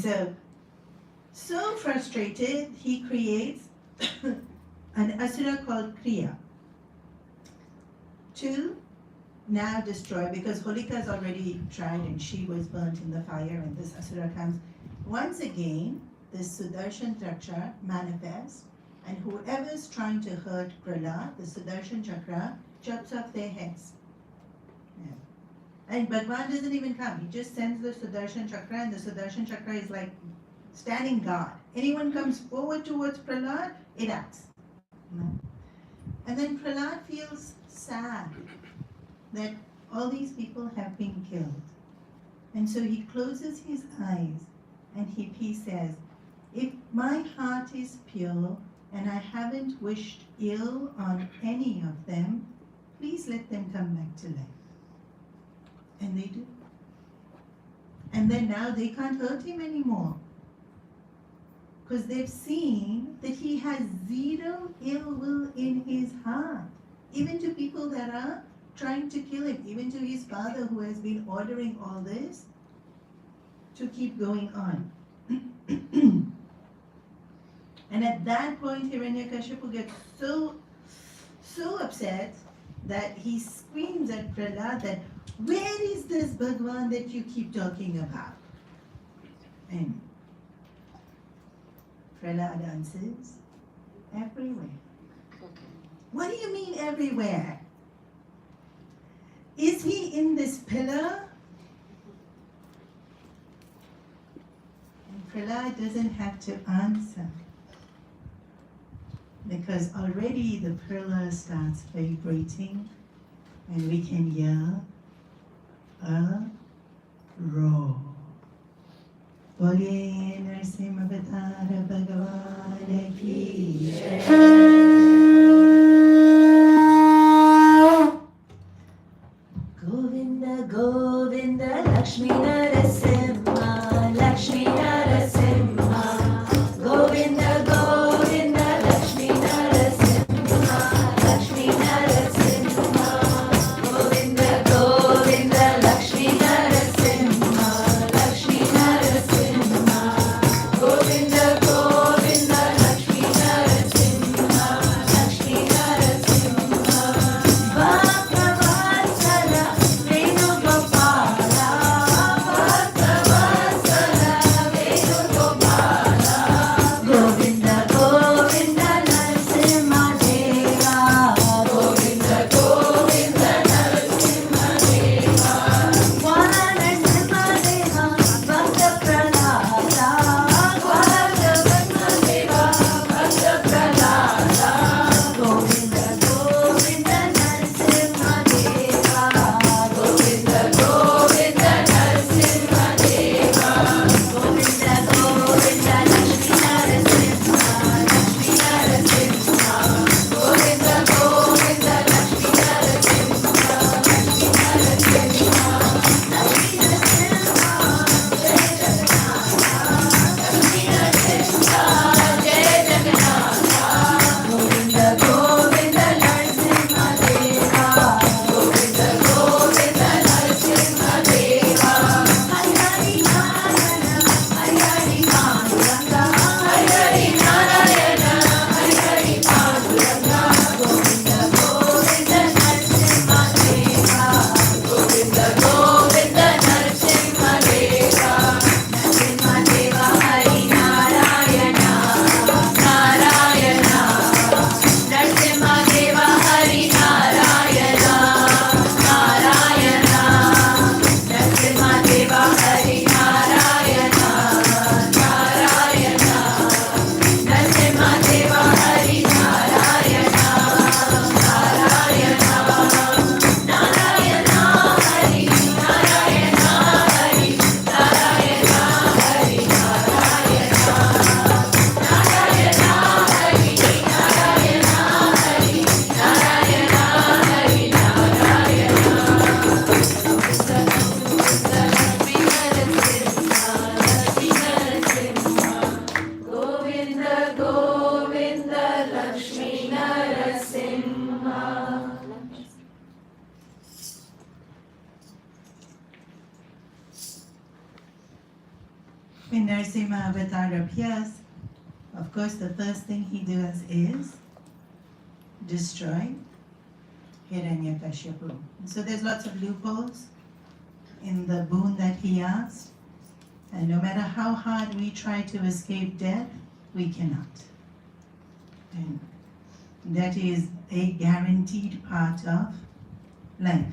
so frustrated, he creates an asura called Kriya to now destroy, because Holika has already tried and she was burnt in the fire, and this asura comes. Once again, this Sudarshan Chakra manifests, and whoever's trying to hurt Prahlad, the Sudarshan Chakra chops off their heads. Yeah. And Bhagwan doesn't even come. He just sends the Sudarshan Chakra, and the Sudarshan Chakra is like standing guard. Anyone comes forward towards Prahlad, it acts. And then Prahlad feels sad that all these people have been killed. And so he closes his eyes and he says, if my heart is pure and I haven't wished ill on any of them, please let them come back to life. And they do. And then now they can't hurt him anymore, because they've seen that he has zero ill will in his heart, even to people that are trying to kill him, even to his father who has been ordering all this to keep going on. And at that point, Hiranyakashipu gets so upset that he screams at Prahlad that, where is this Bhagwan that you keep talking about? And Prahlad answers, everywhere. What do you mean everywhere? Is he in this pillar? And Prahlad doesn't have to answer, because already the pillar starts vibrating and we can hear a roar. Boliye Narasimha Avatara Bhagavan Ki Govinda Govinda Lakshmi Narasimha Lakshmi Narasimha Govinda Govinda Lakshmi Narasimha Lakshmi Narasimha Govinda Govinda Lakshmi Narasimha Lakshmi Narasimha Govinda Govinda Lakshmi Narasimha Lakshmi Narasimha Bhakta Venu Gopala Bhakta Venu Gopala Govinda Govinda Narasimha Deva Govinda Govinda Narasimha Deva Gwana Narasimha Deva Bhakta Prahlada Gwana Narasimha Deva Bhakta Prahlada Govinda Govinda Narasimha Deva Govinda Govinda Narasimha Deva Govinda Govinda Lakshmi Narasimha Lakshmi Narasimha Govinda Govinda Lakshmi Narasimha Lakshmi Narasimha Lakshmi Narasimha Jai Jagannath Govinda Govinda Narasimha Deva Govinda Govinda Narasimha Deva Hari Hari Narayana Hari Hari Panduranga Hari Hari Narayana Hari Hari Panduranga Govinda Govinda Narasimha Deva Govinda Govinda Narasimha Deva Narasimha Deva Hari Narayana Narayana Narasimha Deva Hari Narayana Narayana Narasimha Deva Hari Narayana Narayana Narasimha Deva Hari Narayana Narayana Narayana Hari Narayana Hari Narayana Hari Narayana Narayana Hari Narayana Hari Narayana Hari Narayana Lakshmi Narasimha When Narasimha Avatar appears, of course the first thing he does is destroy Hiranyakashipu. So there's lots of loopholes in the boon that he asked, and no matter how hard we try to escape death, we cannot. And that is a guaranteed part of life.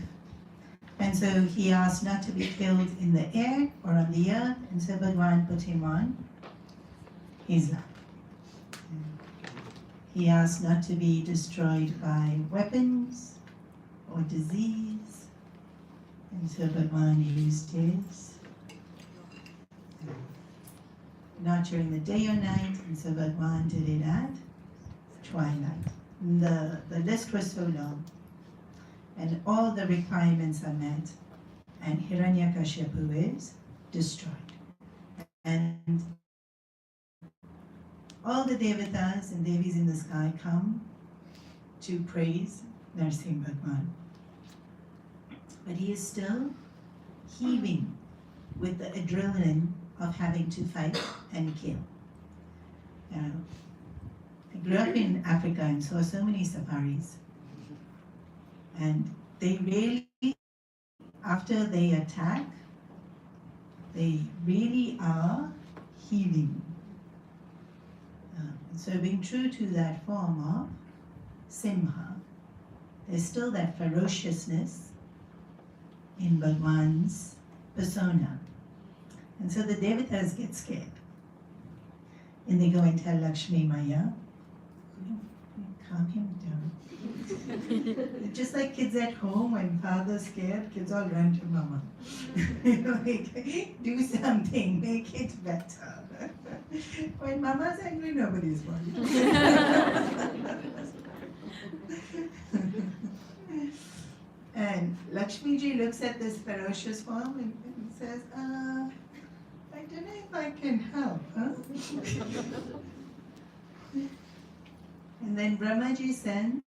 And so he asked not to be killed in the air or on the earth, and so Bhagwan put him on his lap. He asked not to be destroyed by weapons or disease, and so Bhagwan used his, not during the day or night, and so Bhagwan did it at twilight. The list was so long, and all the requirements are met, and Hiranyakashipu is destroyed. And all the devatas and devis in the sky come to praise Narasimha Bhagwan. But he is still heaving with the adrenaline of having to fight and kill. I grew up in Africa and saw so many safaris. And they really, after they attack, they really are healing. So being true to that form of Simha, there's still that ferociousness in Bhagwan's persona. And so the devatas get scared. And they go and tell Lakshmi Maya, calm him down. Just like kids at home, when father's scared, kids all run to mama. Do something, make it better. When mama's angry, nobody's worried. And Lakshmi ji looks at this ferocious form and says, I don't know if I can help, huh? And then Brahmaji sends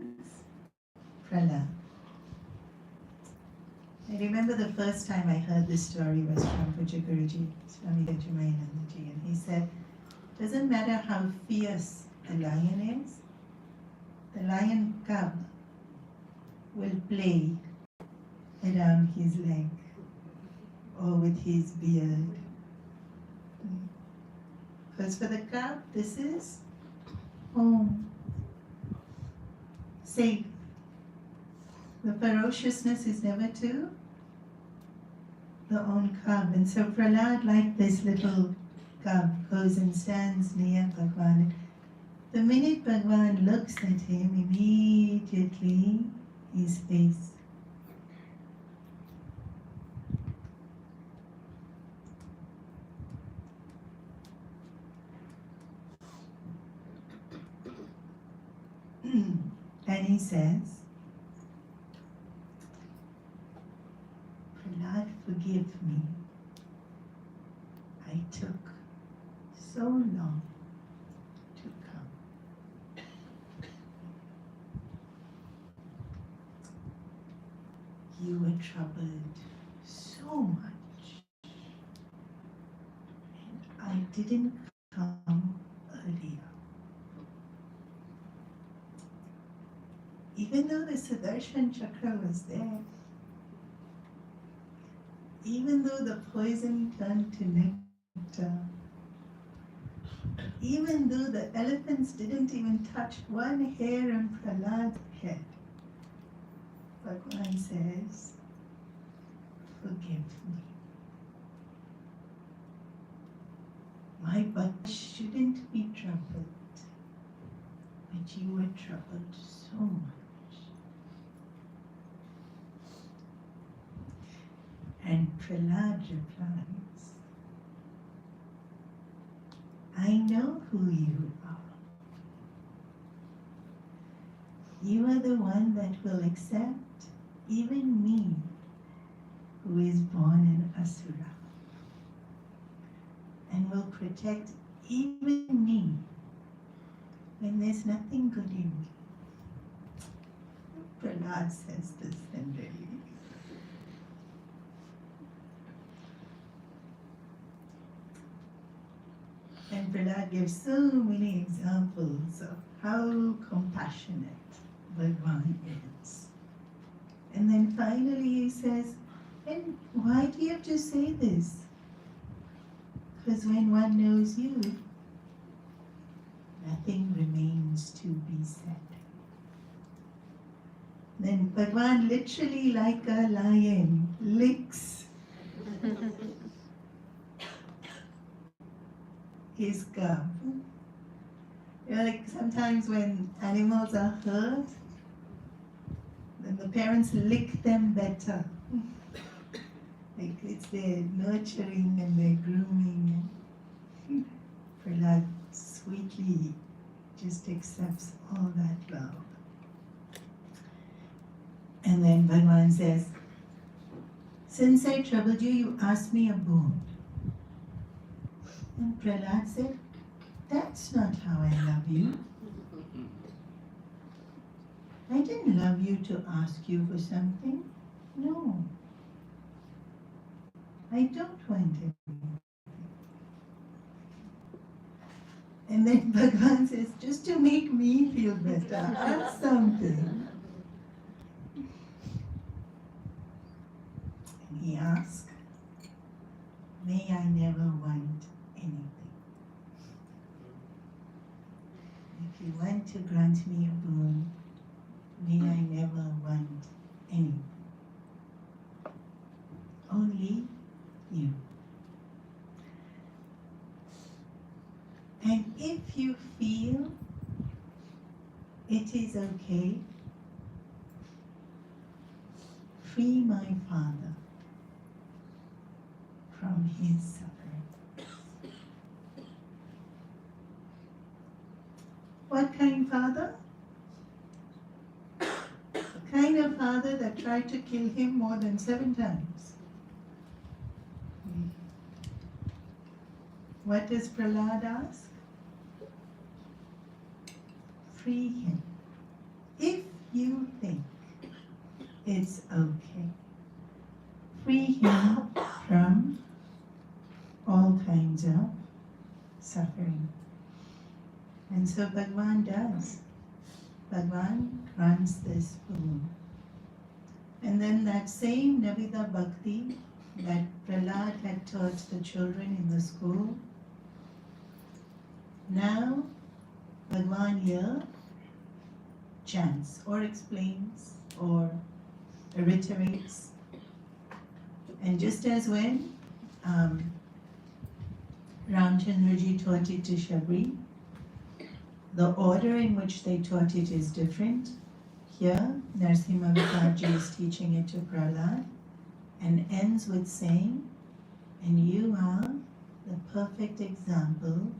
Prahlad. I remember the first time I heard this story was from Puja Guruji, Swami Chinmaya, and he said, doesn't matter how fierce a lion is, the lion cub will play around his leg or with his beard. Because for the cub, this is home, safe. The ferociousness is never to the own cub. And so Prahlad, like this little cub, goes and stands near Bhagwan. The minute Bhagwan looks at him, immediately his face and he says, Prahlad, forgive me. I took so long to come. You were troubled so much, and I didn't come earlier. Even though the Sudarshan Chakra was there, even though the poison turned to nectar, even though the elephants didn't even touch one hair on Prahlad's head, Bhagwan says, forgive me. My butt shouldn't be troubled, but you were troubled so much. And Prahlad replies, I know who you are. You are the one that will accept even me, who is born an Asura, and will protect even me when there's nothing good in me. Prahlad says this tenderly. And Prahlad gives so many examples of how compassionate Bhagwan is. And then finally he says, and why do you have to say this? Because when one knows you, nothing remains to be said. Then Bhagwan, literally like a lion, licks his cub. You know, like sometimes when animals are hurt, then the parents lick them better. Like it's their nurturing and their grooming. Prahlad sweetly just accepts all that love. And then Bhagwan says, since I troubled you, you asked me a boon. And Prahlad said, that's not how I love you. I didn't love you to ask you for something. No. I don't want it. And then Bhagwan says, just to make me feel better, ask something. And he asked, may I never want anything. If you want to grant me a boon, may I never want anything. Only you. And if you feel it is okay, free my father from his suffering. What kind father? The kind of father that tried to kill him more than 7 times. What does Prahlad ask? Free him. If you think it's okay, free him from all kinds of suffering. And so Bhagwan does. Bhagwan grants this boon. And then that same Navida Bhakti that Prahlad had taught the children in the school, now Bhagwan here chants or explains or reiterates. And just as when Ramchandraji taught it to Shabri, the order in which they taught it is different. Here, Narasimha Vikarji is teaching it to Prahlad and ends with saying, and you are the perfect example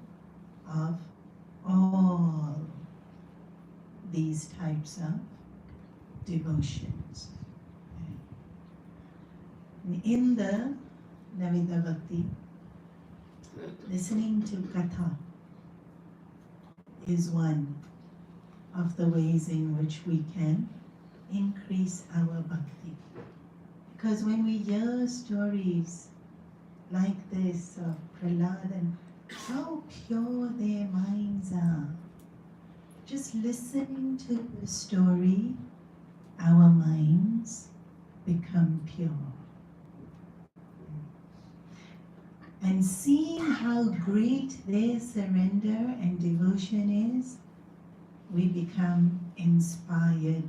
of all these types of devotions. In the Navida Bhakti, listening to Katha is one of the ways in which we can increase our bhakti. Because when we hear stories like this of Prahlad and how pure their minds are, just listening to the story, our minds become pure. And seeing how great their surrender and devotion is, we become inspired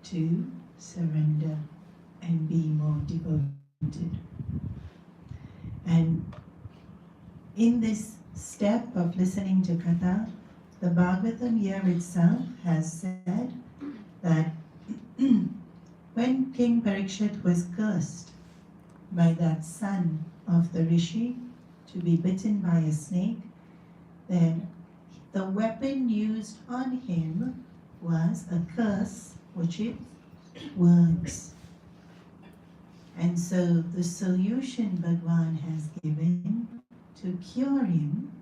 to surrender and be more devoted. And in this step of listening to Katha, the Bhagavatam here itself has said that when King Parikshit was cursed by that son of the Rishi to be bitten by a snake, then the weapon used on him was a curse, which is words. And so the solution Bhagwan has given to cure him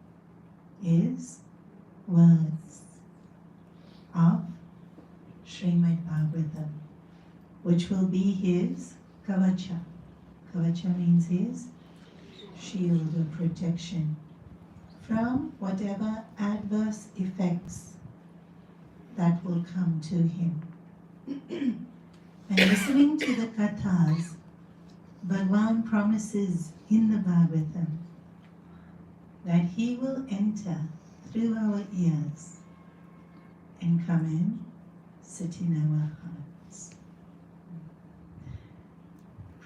is words of Srimad Bhagavatam, which will be his kavacha. Kavacha means his shield of protection from whatever adverse effects that will come to him. And listening to the kathas, Bhagavan promises in the Bhagavatam that he will enter through our ears and come and sit in our hearts.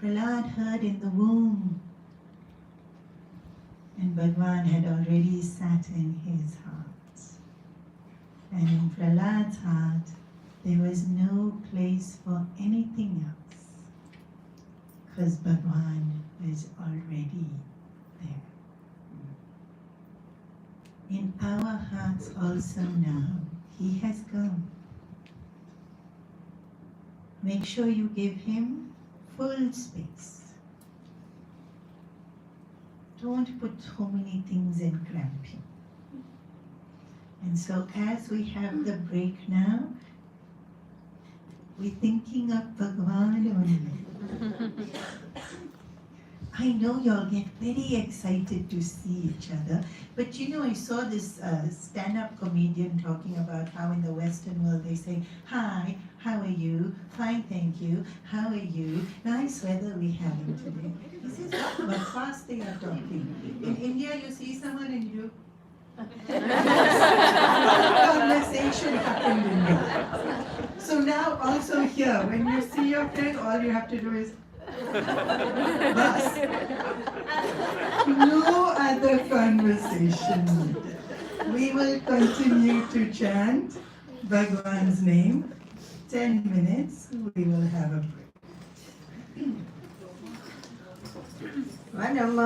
Prahlad heard in the womb, and Bhagavan had already sat in his heart. And in Prahlad's heart, there was no place for anything else, because Bhagavan was already there. In our hearts also now, he has come. Make sure you give him full space. Don't put so many things and cramp him. And so as we have the break now, we're thinking of Bhagavan only. I know y'all get very excited to see each other, but you know, I saw this stand-up comedian talking about how in the Western world they say, "Hi, how are you? Fine, thank you. How are you? Nice weather we having today." He says, "Oh, but fast they are talking." In India, you see someone and you conversation happened in here. So now also here, when you see your friend, all you have to do is bus. No other conversation needed. We will continue to chant Bhagavan's name. 10 minutes, we will have a break.